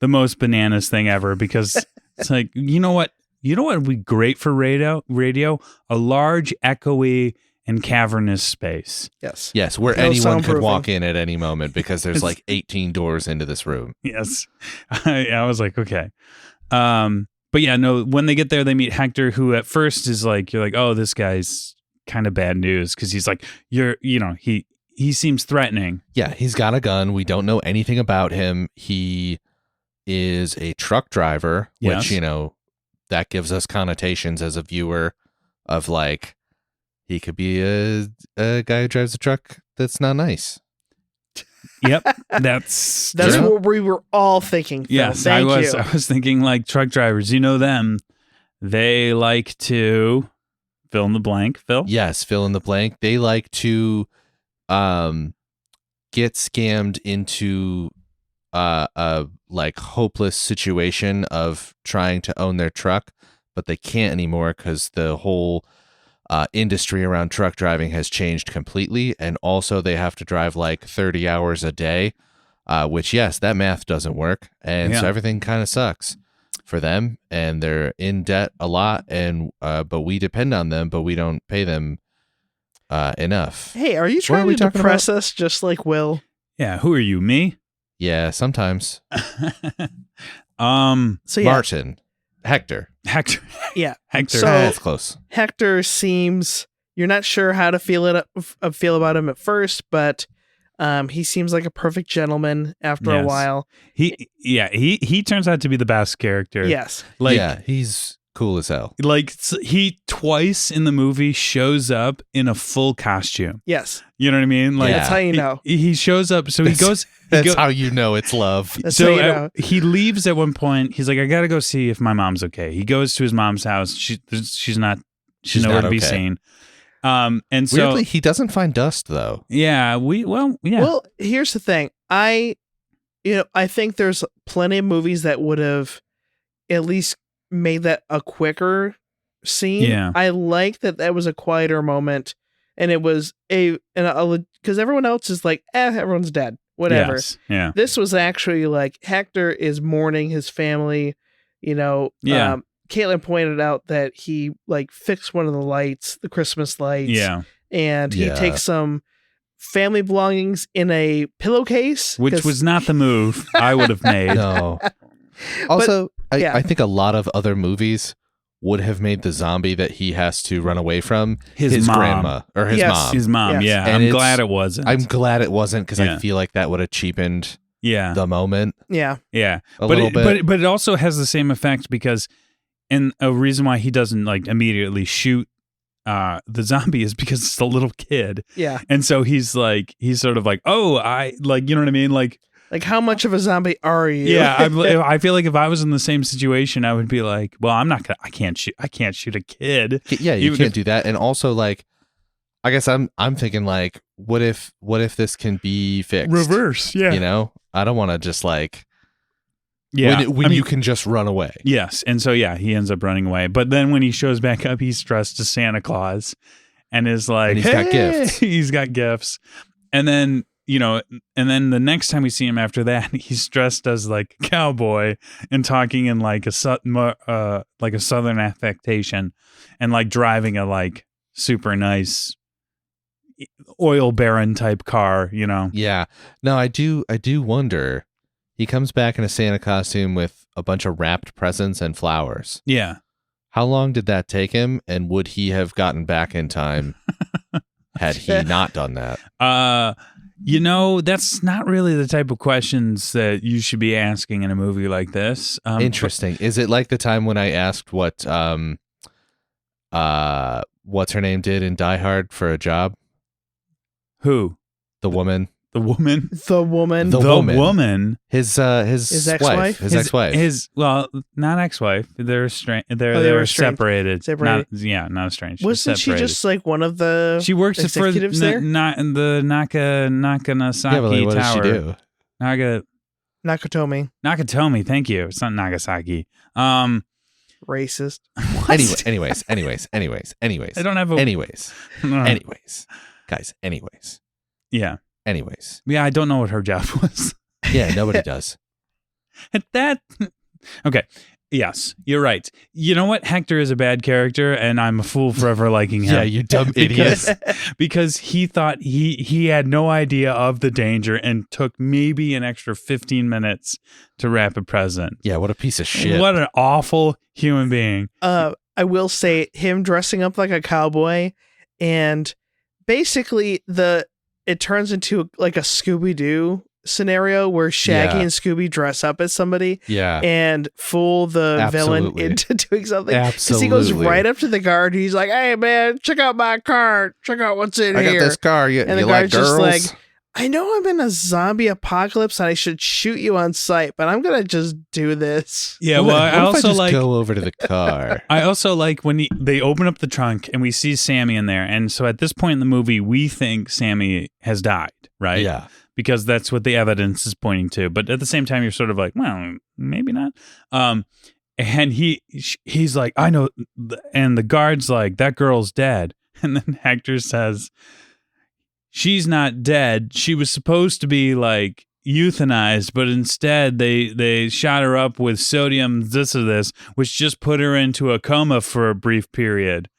Speaker 1: the most bananas thing ever because it's like, you know what would be great for radio? A large, echoey, and cavernous space.
Speaker 2: Yes.
Speaker 3: Yes, where
Speaker 2: No
Speaker 3: anyone could
Speaker 2: soundproofing.
Speaker 3: walk in at any moment because there's like 18 doors into this room.
Speaker 1: Yes. I was like, okay. But yeah, no, when they get there, they meet Hector, who at first is like, you're like, oh, this guy's kind of bad news because he's like, he seems threatening.
Speaker 3: Yeah, he's got a gun. We don't know anything about him. He is a truck driver,
Speaker 1: Yes.
Speaker 3: which, that gives us connotations as a viewer of like, he could be a guy who drives a truck that's not nice.
Speaker 1: Yep. That's
Speaker 2: That's
Speaker 3: Yeah.
Speaker 2: what we were all thinking. Phil.
Speaker 1: yes,
Speaker 2: Thank
Speaker 1: I was.
Speaker 2: you.
Speaker 1: I was thinking like truck drivers. You know them. They like to fill in the blank. Phil.
Speaker 3: Yes, fill in the blank. They like to get scammed into a like hopeless situation of trying to own their truck, but they can't anymore because the whole industry around truck driving has changed completely, and also they have to drive like 30 hours a day, which yes, that math doesn't work, and so
Speaker 1: Yeah.
Speaker 3: everything kind of sucks for them, and they're in debt a lot, and but we depend on them, but we don't pay them enough.
Speaker 2: Hey, are you
Speaker 3: What are
Speaker 2: trying
Speaker 3: we
Speaker 2: to
Speaker 3: talking
Speaker 2: depress us just like Will?
Speaker 1: Yeah. Who are you? Me.
Speaker 3: Yeah, sometimes.
Speaker 2: So yeah,
Speaker 3: Martin, Hector.
Speaker 1: Hector.
Speaker 2: yeah.
Speaker 1: Hector.
Speaker 2: So-
Speaker 3: That's close.
Speaker 2: Hector seems You're not sure how to feel about him at first, but he seems like a perfect gentleman after a
Speaker 1: Yes.
Speaker 2: while.
Speaker 1: He turns out to be the best character.
Speaker 2: Yes.
Speaker 1: Like,
Speaker 3: yeah, he's cool as hell.
Speaker 1: he twice in the movie shows up in a full costume.
Speaker 2: Yes.
Speaker 1: You know what I mean? Like,
Speaker 2: That's how you know.
Speaker 1: He shows up. So he goes.
Speaker 3: That's how you know it's love.
Speaker 2: That's
Speaker 1: So
Speaker 2: how you know.
Speaker 1: he leaves at one point. He's like, I gotta go see if my mom's okay. He goes to his mom's house. She's nowhere
Speaker 3: not
Speaker 1: to be
Speaker 3: okay.
Speaker 1: seen. And so
Speaker 3: Weirdly, he doesn't find dust though.
Speaker 1: yeah.
Speaker 2: Well, here's the thing. I think there's plenty of movies that would have at least made that a quicker scene.
Speaker 1: Yeah.
Speaker 2: I like that was a quieter moment, and it was because everyone else is like, everyone's dead, whatever.
Speaker 1: Yes, yeah.
Speaker 2: This was actually like Hector is mourning his family.
Speaker 1: Yeah.
Speaker 2: Caitlin pointed out that he like fixed one of the lights, the Christmas lights.
Speaker 1: Yeah.
Speaker 2: And he takes some family belongings in a pillowcase.
Speaker 1: Which was not the move I would have made.
Speaker 3: No. Also,
Speaker 2: yeah.
Speaker 3: I think a lot of other movies would have made the zombie that he has to run away from
Speaker 1: His mom.
Speaker 3: grandma or his
Speaker 2: Yes.
Speaker 3: mom.
Speaker 1: His mom,
Speaker 2: Yes.
Speaker 1: yeah.
Speaker 3: And
Speaker 1: I'm
Speaker 3: it's-
Speaker 1: glad it wasn't.
Speaker 3: I'm glad it wasn't because
Speaker 1: Yeah.
Speaker 3: I feel like that would have cheapened
Speaker 1: yeah.
Speaker 3: the moment
Speaker 2: Yeah.
Speaker 1: Yeah.
Speaker 3: a
Speaker 1: but
Speaker 3: little bit.
Speaker 1: But it also has the same effect because, and a reason why he doesn't like immediately shoot the zombie is because it's a little kid.
Speaker 2: Yeah.
Speaker 1: And so he's sort of like, oh, I like, you know what I mean? Like
Speaker 2: how much of a zombie are you?
Speaker 1: yeah, I feel like if I was in the same situation, I would be like, well, I can't shoot a kid.
Speaker 3: Yeah, you
Speaker 1: Even
Speaker 3: can't
Speaker 1: if-
Speaker 3: do that. And also, like, I guess I'm thinking like, what if this can be fixed?
Speaker 1: Reverse, yeah.
Speaker 3: You know, I don't want to just like
Speaker 1: Yeah.
Speaker 3: when you can just run away.
Speaker 1: Yes. And so, yeah, he ends up running away. But then when he shows back up, he's dressed as Santa Claus and is like,
Speaker 3: And he's got gifts.
Speaker 1: He's got gifts. And then, the next time we see him after that, he's dressed as like a cowboy and talking in like a southern affectation and like driving a like super nice oil baron type car,
Speaker 3: Yeah. No, I do wonder. He comes back in a Santa costume with a bunch of wrapped presents and flowers.
Speaker 1: Yeah.
Speaker 3: How long did that take him? And would he have gotten back in time had he not done that?
Speaker 1: That's not really the type of questions that you should be asking in a movie like this.
Speaker 3: Interesting. Is it like the time when I asked what what's her name did in Die Hard for a job?
Speaker 1: Who?
Speaker 3: The woman.
Speaker 1: The woman?
Speaker 2: The woman.
Speaker 3: The woman. His
Speaker 2: His
Speaker 3: wife.
Speaker 2: ex-wife?
Speaker 3: His ex-wife.
Speaker 1: Not ex-wife. They're
Speaker 2: they were
Speaker 1: they're
Speaker 2: estranged.
Speaker 1: Separated.
Speaker 2: Separated.
Speaker 1: Not estranged.
Speaker 2: Wasn't she
Speaker 1: separated.
Speaker 2: just like one of the
Speaker 1: She works for
Speaker 2: executives there?
Speaker 1: the Nakanasaki
Speaker 3: Yeah, but like, what does
Speaker 1: Tower.
Speaker 3: she do?
Speaker 2: Nakatomi.
Speaker 1: Nakatomi. Thank you. It's not Nagasaki.
Speaker 2: Racist.
Speaker 3: Anyways.
Speaker 1: I don't have a.
Speaker 3: Anyways. Guys, anyways.
Speaker 1: Yeah.
Speaker 3: Anyways.
Speaker 1: Yeah. I don't know what her job was.
Speaker 3: Yeah, nobody does.
Speaker 1: Okay. Yes, you're right. You know what? Hector is a bad character, and I'm a fool for ever liking him.
Speaker 3: Yeah, you dumb idiot.
Speaker 1: Because he thought he had no idea of the danger and took maybe an extra 15 minutes to wrap a present.
Speaker 3: Yeah, what a piece of shit.
Speaker 1: What an awful human being.
Speaker 2: I will say him dressing up like a cowboy, and basically it turns into like a Scooby-Doo scenario where Shaggy
Speaker 3: Yeah.
Speaker 2: and Scooby dress up as somebody
Speaker 3: Yeah.
Speaker 2: and fool the villain
Speaker 3: Absolutely.
Speaker 2: into doing something. Because he
Speaker 3: Absolutely.
Speaker 2: goes right up to the guard. He's like, "Hey man, check out my car. Check out what's in
Speaker 3: I
Speaker 2: here."
Speaker 3: got this car. You,
Speaker 2: And the
Speaker 3: you like
Speaker 2: guard's just
Speaker 3: girls?
Speaker 2: like, "I know I'm in a zombie apocalypse and I should shoot you on sight, but I'm gonna just do this."
Speaker 1: Yeah,
Speaker 3: What
Speaker 1: well,
Speaker 3: if
Speaker 1: I also
Speaker 3: just
Speaker 1: like
Speaker 3: go over to the car.
Speaker 1: I also like when they open up the trunk and we see Sammy in there. And so at this point in the movie, we think Sammy has died, right?
Speaker 3: Yeah.
Speaker 1: Because that's what the evidence is pointing to. But at the same time, you're sort of like, well, maybe not. And he's like, I know. And the guard's like, that girl's dead. And then Hector says, she's not dead. She was supposed to be like euthanized, but instead they shot her up with sodium this or this, which just put her into a coma for a brief period.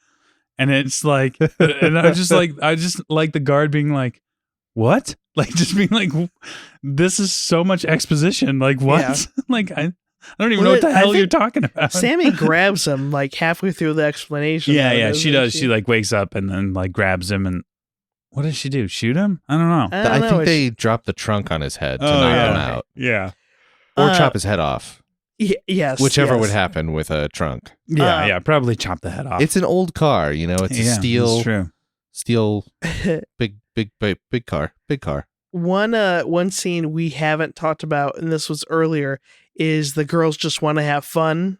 Speaker 1: And it's like, and I just like the guard being like, what? Like just being like, this is so much exposition. Like what?
Speaker 2: Yeah.
Speaker 1: Like I don't even know
Speaker 2: Well,
Speaker 1: what the
Speaker 2: I
Speaker 1: hell
Speaker 2: think
Speaker 1: you're talking about.
Speaker 2: Sammy grabs him like halfway through the explanation.
Speaker 1: Yeah,
Speaker 2: though,
Speaker 1: yeah,
Speaker 2: doesn't
Speaker 1: she does. She like wakes up and then like grabs him and what does she do? Shoot him? I don't know.
Speaker 2: I don't know.
Speaker 3: think they drop the trunk on his head to knock
Speaker 1: yeah.
Speaker 3: him
Speaker 2: Okay.
Speaker 3: out.
Speaker 1: Yeah.
Speaker 3: Or
Speaker 2: Uh,
Speaker 3: chop his head off.
Speaker 2: Yes.
Speaker 3: Whichever
Speaker 2: yes.
Speaker 3: would happen with a trunk.
Speaker 1: Yeah,
Speaker 2: Um,
Speaker 1: yeah, probably chop the head off.
Speaker 3: It's an old car, you know, it's a
Speaker 1: That's true.
Speaker 3: steel big car.
Speaker 2: One scene we haven't talked about, and this was earlier, is the girls just want to have fun.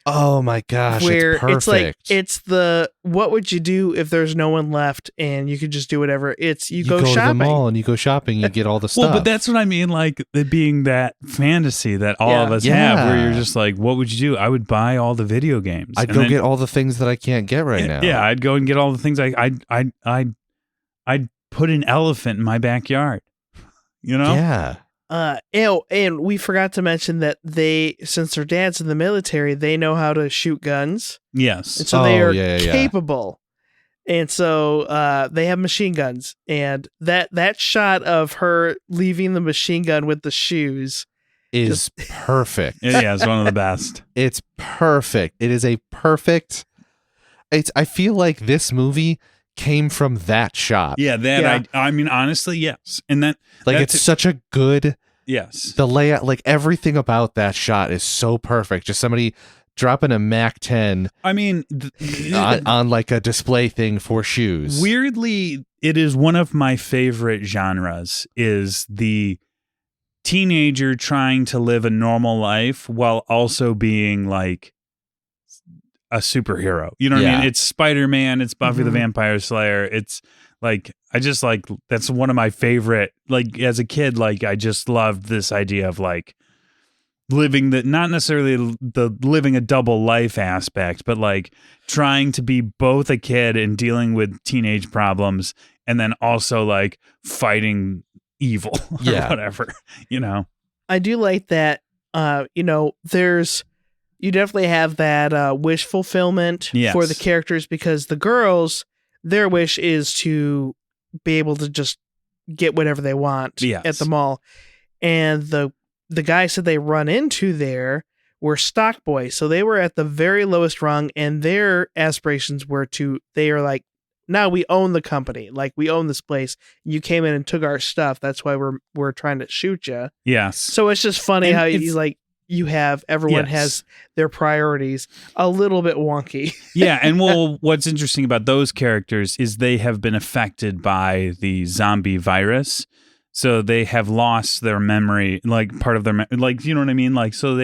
Speaker 3: Oh my gosh,
Speaker 2: where
Speaker 3: it's perfect.
Speaker 2: it's like it's the what would you do if there's no one left and you could just do whatever. It's you go
Speaker 3: to the
Speaker 2: shopping.
Speaker 3: mall and you go shopping, you get all the stuff.
Speaker 1: Well, but that's what I mean, like it being that fantasy that all of us have, where you're just like, what would you do? I would buy all the video games.
Speaker 3: I'd
Speaker 1: And
Speaker 3: go
Speaker 1: then-
Speaker 3: get all the things that I can't get right now.
Speaker 1: Yeah, I'd go and get all the things. I'd put an elephant in my backyard. You know?
Speaker 3: Yeah.
Speaker 2: And we forgot to mention that since their dad's in the military, they know how to shoot guns.
Speaker 1: Yes.
Speaker 2: And so they are
Speaker 3: yeah.
Speaker 2: capable. And so they have machine guns. And that shot of her leaving the machine gun with the shoes
Speaker 3: Is perfect.
Speaker 1: Yeah, it's one of the best.
Speaker 3: It's perfect. It is a perfect. I feel like this movie came from that shot.
Speaker 1: Yeah, that
Speaker 2: Yeah.
Speaker 1: I mean, honestly, yes. And that
Speaker 3: Like
Speaker 1: that's
Speaker 3: it's such a good
Speaker 1: yes.
Speaker 3: the layout, like everything about that shot is so perfect. Just somebody dropping a Mac 10
Speaker 1: I mean,
Speaker 3: on like a display thing for shoes.
Speaker 1: weirdly, it is one of my favorite genres. Is the teenager trying to live a normal life while also being like a superhero. You know what I
Speaker 3: Yeah.
Speaker 1: mean? It's Spider-Man, it's Buffy the
Speaker 2: Mhm.
Speaker 1: Vampire Slayer. It's like I just like that's one of my favorite, like as a kid, like I just loved this idea of like living the not necessarily the living a double life aspect, but like trying to be both a kid and dealing with teenage problems and then also like fighting evil or
Speaker 3: Yeah.
Speaker 1: whatever, you know.
Speaker 2: I do like that. You definitely have that wish fulfillment
Speaker 1: Yes.
Speaker 2: for the characters because the girls, their wish is to be able to just get whatever they want
Speaker 1: Yes.
Speaker 2: at the mall. And the guys that they run into there were stock boys. So they were at the very lowest rung and their aspirations were they are like, now we own the company. Like we own this place. You came in and took our stuff. That's why we're trying to shoot you.
Speaker 1: Yes.
Speaker 2: So it's just funny
Speaker 1: And
Speaker 2: how
Speaker 1: it's-
Speaker 2: you have everyone
Speaker 1: Yes.
Speaker 2: has their priorities a little bit wonky.
Speaker 1: Yeah, and well, what's interesting about those characters is they have been affected by the zombie virus, so they have lost their memory, like part of their, like you know what I mean, like so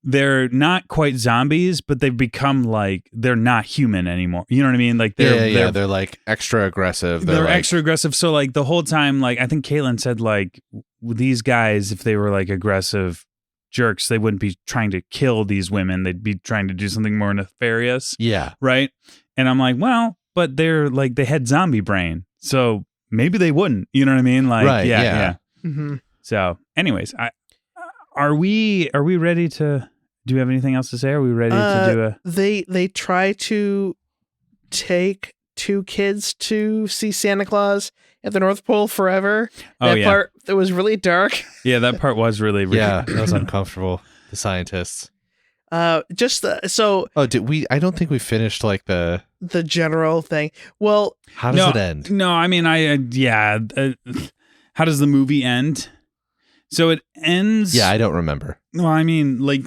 Speaker 1: they're not quite zombies, but they've become like they're not human anymore. You know what I mean? Like
Speaker 3: They're like extra aggressive.
Speaker 1: They're
Speaker 3: like,
Speaker 1: extra aggressive. So like the whole time, like I think Caitlin said, like these guys, if they were like aggressive jerks, they wouldn't be trying to kill these women. They'd be trying to do something more nefarious.
Speaker 3: Yeah.
Speaker 1: Right. And I'm like, well, but they're like, they had zombie brain. So maybe they wouldn't, you know what I mean? Like,
Speaker 3: Right,
Speaker 1: yeah.
Speaker 3: yeah.
Speaker 2: Mm-hmm.
Speaker 1: So anyways, are we ready to, do you have anything else to say? Are we ready to do a,
Speaker 2: They try to take two kids to see Santa Claus at the North Pole forever.
Speaker 1: oh
Speaker 2: That
Speaker 1: yeah.
Speaker 2: part that was really dark.
Speaker 1: Yeah. That part was really,
Speaker 3: Yeah, that was uncomfortable. The scientists.
Speaker 2: So
Speaker 3: Oh, did we? I don't think we finished like the.
Speaker 2: the general thing. Well,
Speaker 3: How does it end?
Speaker 1: No, I mean, how does the movie end? So it ends.
Speaker 3: Yeah, I don't remember.
Speaker 1: Well, I mean, like,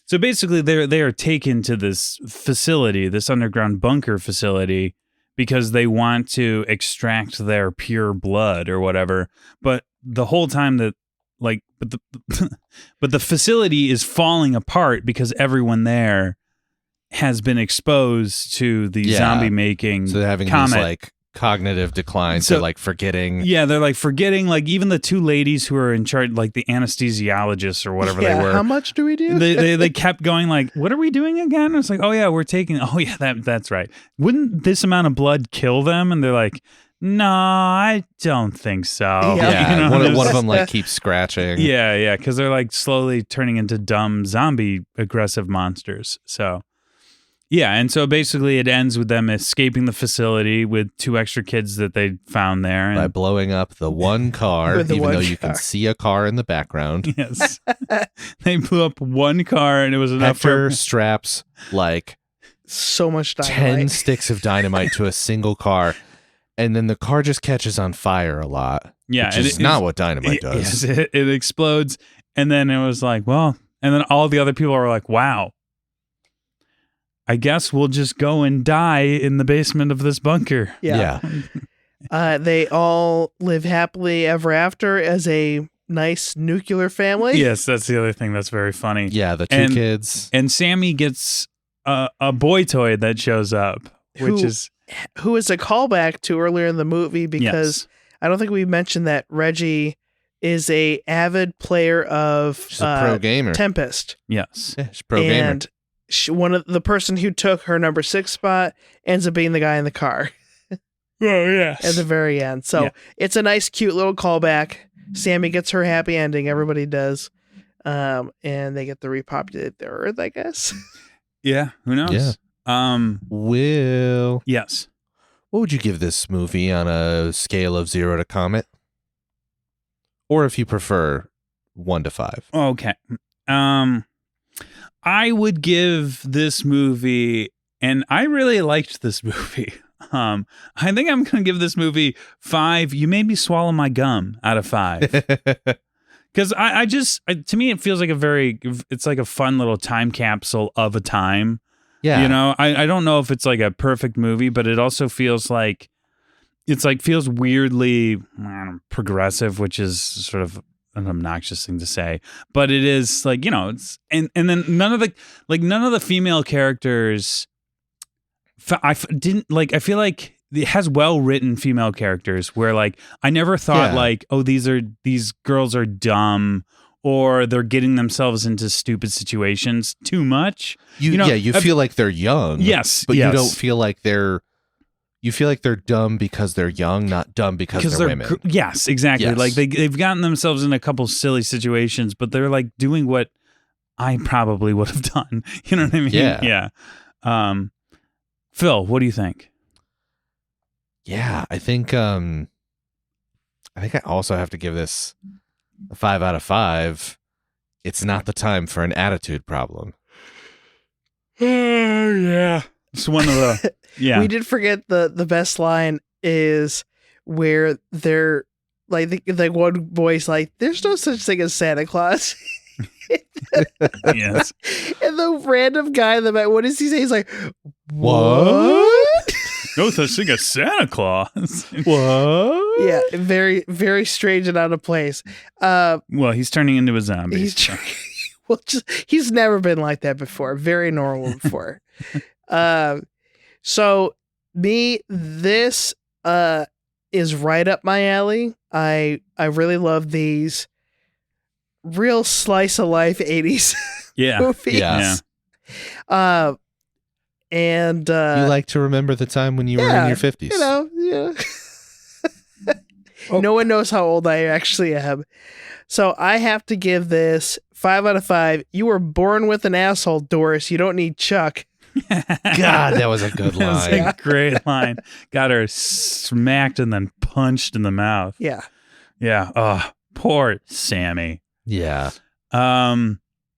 Speaker 1: so basically, they are taken to this facility, this underground bunker facility, because they want to extract their pure blood or whatever. But the whole time that, like, but the facility is falling apart because everyone there has been exposed to the
Speaker 3: Yeah.
Speaker 1: zombie making
Speaker 3: So they're having
Speaker 1: Comet.
Speaker 3: these like cognitive declines.
Speaker 1: So-
Speaker 3: They're like forgetting.
Speaker 1: Yeah, they're like forgetting, like even the two ladies who are in charge, like the anesthesiologists or whatever
Speaker 2: yeah,
Speaker 1: they were.
Speaker 2: how much do we do?
Speaker 1: They kept going like, what are we doing again? It's like, oh yeah, we're taking. Oh yeah, that's right. Wouldn't this amount of blood kill them? And they're like, no, I don't think so.
Speaker 2: Yeah.
Speaker 1: You know,
Speaker 3: one
Speaker 1: it's-
Speaker 3: of them like keeps scratching.
Speaker 1: Yeah, because they're like slowly turning into dumb zombie aggressive monsters. So Yeah, and so basically it ends with them escaping the facility with 2 extra kids that they found there.
Speaker 3: By
Speaker 1: And
Speaker 3: blowing up the one car,
Speaker 2: With the
Speaker 3: even
Speaker 2: one
Speaker 3: though you can
Speaker 2: car.
Speaker 3: see a car in the background.
Speaker 1: yes, they blew up one car, and it was enough
Speaker 3: Hector
Speaker 1: for
Speaker 3: straps like
Speaker 2: So much
Speaker 3: 10
Speaker 2: dynamite.
Speaker 3: sticks of dynamite to a single car, and then the car just catches on fire a lot.
Speaker 1: Yeah,
Speaker 3: which
Speaker 1: and
Speaker 3: is
Speaker 1: it-
Speaker 3: not what dynamite does.
Speaker 1: Yes, it explodes, and then it was like, well, and then all the other people are like, wow. I guess we'll just go and die in the basement of this bunker.
Speaker 2: Yeah. They all live happily ever after as a nice nuclear family.
Speaker 1: Yes, that's the other thing that's very funny.
Speaker 3: Yeah, the 2
Speaker 1: And-
Speaker 3: kids.
Speaker 1: And Sammy gets a boy toy that shows up, which
Speaker 2: Who-
Speaker 1: is
Speaker 2: Who is a callback to earlier in the movie because
Speaker 1: yes.
Speaker 2: I don't think we mentioned that Reggie is a avid player of
Speaker 3: She's a pro gamer.
Speaker 1: Yes.
Speaker 3: Yeah, she's a pro gamer.
Speaker 2: and one of the person who took her number 6 spot ends up being the guy in the car
Speaker 1: Oh, yes.
Speaker 2: at the very end. So
Speaker 1: Yeah.
Speaker 2: it's a nice, cute little callback. Sammy gets her happy ending. Everybody does. And they get to repopulate the Earth, I guess.
Speaker 1: Yeah, who knows?
Speaker 3: Yeah. Will,
Speaker 1: Yes.
Speaker 3: what would you give this movie on a scale of 0 to Comet? Or if you prefer, 1 to 5.
Speaker 1: Okay. I would give this movie, and I really liked this movie. I think I'm going to give this movie 5. You made me swallow my gum out of 5. Because to me, it feels like it's like a fun little time capsule of a time.
Speaker 3: Yeah.
Speaker 1: You know, I don't know if it's like a perfect movie, but it also feels like feels weirdly progressive, which is sort of an obnoxious thing to say, but it is like, you know, it's and then none of the female characters I feel like it has well-written female characters where like I never thought like, oh, these girls are dumb or they're getting themselves into stupid situations too much.
Speaker 3: You feel like they're young.
Speaker 1: Yes,
Speaker 3: But
Speaker 1: yes.
Speaker 3: you don't feel like you feel like they're dumb because they're young, not dumb because they're women.
Speaker 1: Yes, exactly.
Speaker 3: Yes.
Speaker 1: Like they've gotten themselves in a couple silly situations, but they're like doing what I probably would have done. You know what I mean?
Speaker 3: Yeah.
Speaker 1: Yeah. Phil, what do you think?
Speaker 3: Yeah, I think I also have to give this a 5 out of 5. It's not the time for an attitude problem.
Speaker 1: Oh yeah. It's one of the yeah.
Speaker 2: We did forget the best line is where they're like one boy's like, "There's no such thing as Santa Claus,"
Speaker 1: Yes.
Speaker 2: and the random guy in the back, what does he say? He's like,
Speaker 3: What?
Speaker 1: No such thing as Santa Claus.
Speaker 3: What?
Speaker 2: Yeah, very very strange and out of place.
Speaker 1: Well, he's turning into a zombie.
Speaker 2: He's never been like that before. Very normal before. So this is right up my alley. I really love these real slice of life 80s
Speaker 1: Yeah.
Speaker 2: movies.
Speaker 3: Yeah.
Speaker 2: And
Speaker 3: You like to remember the time when you were in your 50s.
Speaker 2: you know, yeah. No one knows how old I actually am. So I have to give this 5 out of 5. You were born with an asshole, Doris. You don't need Chuck.
Speaker 3: God, that was a good
Speaker 1: That was
Speaker 3: line.
Speaker 1: a great line. Got her smacked and then punched in the mouth.
Speaker 2: Yeah.
Speaker 1: Yeah. Oh, poor Sammy.
Speaker 3: Yeah.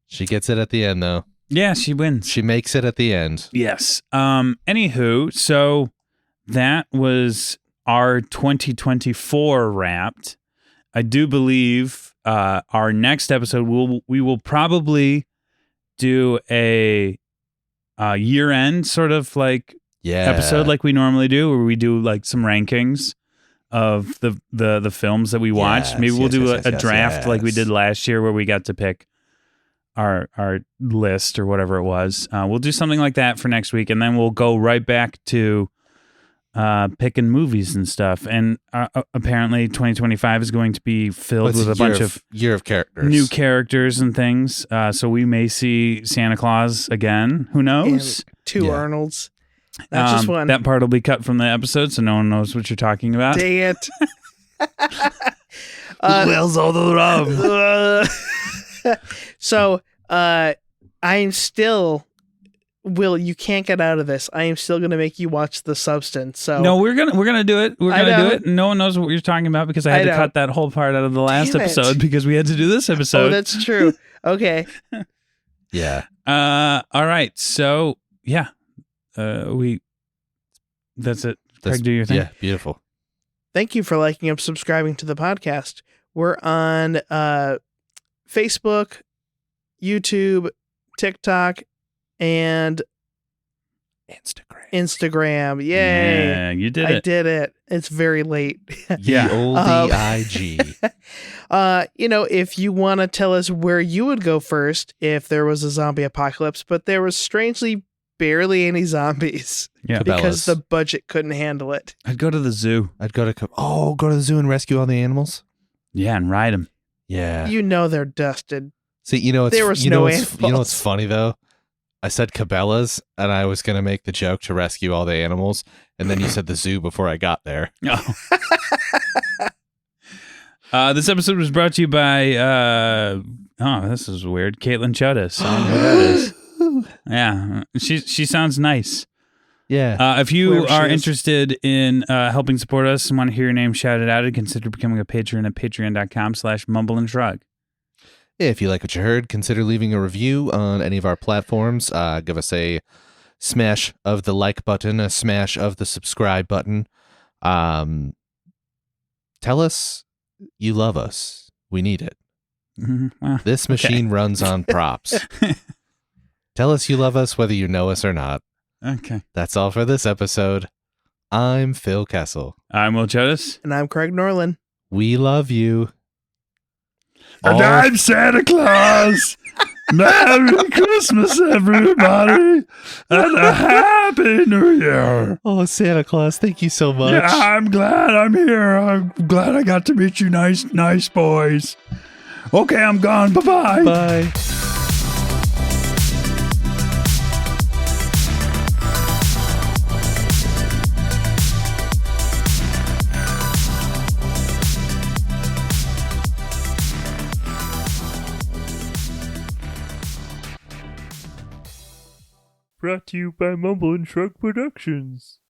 Speaker 1: She
Speaker 3: Gets it at the end, though.
Speaker 1: Yeah, she wins.
Speaker 3: She makes it at the end.
Speaker 1: Yes. Anywho, so that was our 2024 wrapped. I do believe our next episode we will probably do a year-end sort of like episode like we normally do, where we do like some rankings of the films that we watched.
Speaker 3: Yes,
Speaker 1: Maybe we'll do
Speaker 3: yes,
Speaker 1: a
Speaker 3: yes,
Speaker 1: draft like we
Speaker 3: yes.
Speaker 1: did last year, where we got to pick our list or whatever it was. We'll do something like that for next week, and then we'll go right back to picking movies and stuff. And apparently 2025 is going to be filled with a bunch of
Speaker 3: year of characters.
Speaker 1: new characters and things. So we may see Santa Claus again. Who knows?
Speaker 2: And 2
Speaker 3: Yeah.
Speaker 2: Arnolds. Not just one.
Speaker 1: That part will be cut from the episode, so no one knows what you're talking about.
Speaker 2: Dang it.
Speaker 1: Where's all the rum?
Speaker 2: So I'm still Will, you can't get out of this. I am still gonna make you watch The Substance. So
Speaker 1: No, we're gonna do it. We're
Speaker 2: I
Speaker 1: gonna do
Speaker 2: know.
Speaker 1: it. No one knows what you're talking about because I
Speaker 2: I
Speaker 1: had to
Speaker 2: know.
Speaker 1: cut that whole part out of the last
Speaker 2: Damn it.
Speaker 1: episode because we had to do this episode.
Speaker 2: Oh, that's true. Okay.
Speaker 3: Yeah.
Speaker 1: All right. So yeah, that's it. Craig, do your thing.
Speaker 3: Yeah, beautiful.
Speaker 2: Thank you for liking and subscribing to the podcast. We're on Facebook, YouTube, TikTok, and Instagram. Yay.
Speaker 1: Yeah, you did
Speaker 2: I
Speaker 1: it.
Speaker 2: did it. It's very late.
Speaker 1: Yeah.
Speaker 3: The old IG.
Speaker 2: If you want to tell us where you would go first if there was a zombie apocalypse, but there was strangely barely any zombies
Speaker 1: Yeah.
Speaker 2: because
Speaker 3: Cabela's.
Speaker 2: the budget couldn't handle it.
Speaker 1: I'd go to the zoo.
Speaker 3: I'd go to go to the zoo and rescue all the animals.
Speaker 1: Yeah, and ride them.
Speaker 3: Yeah.
Speaker 2: You know they're dusted.
Speaker 3: See, it's
Speaker 2: There was
Speaker 3: you know
Speaker 2: no
Speaker 3: what's, you know what's
Speaker 2: animals.
Speaker 3: funny though? I said Cabela's and I was gonna make the joke to rescue all the animals, and then you said the zoo before I got there.
Speaker 1: Oh. This episode was brought to you by this is weird. Caitlin Chudas. I don't know who that is. Yeah, she sounds nice.
Speaker 3: Yeah.
Speaker 1: If you
Speaker 2: Whoever she
Speaker 1: are
Speaker 2: is.
Speaker 1: interested in helping support us and want to hear your name shouted out, consider becoming a patron at patreon.com/mumbleandshrug.
Speaker 3: If you like what you heard, consider leaving a review on any of our platforms. Give us a smash of the like button, a smash of the subscribe button. Tell us you love us. We need it.
Speaker 1: Well,
Speaker 3: This machine runs on props. Tell us you love us whether you know us or not.
Speaker 1: okay.
Speaker 3: That's all for this episode. I'm Phil Kessel.
Speaker 1: I'm Will Chudas.
Speaker 2: And I'm Craig Norland.
Speaker 3: We love you.
Speaker 4: And
Speaker 3: All-
Speaker 4: I'm Santa Claus. Merry Christmas, everybody, and a Happy New Year.
Speaker 3: Oh, Santa Claus, thank you so much.
Speaker 4: Yeah, I'm glad I'm here. I'm glad I got to meet you nice boys. Okay, I'm gone. Bye-bye.
Speaker 3: Bye.
Speaker 5: Brought to you by Mumble and Shrug Productions.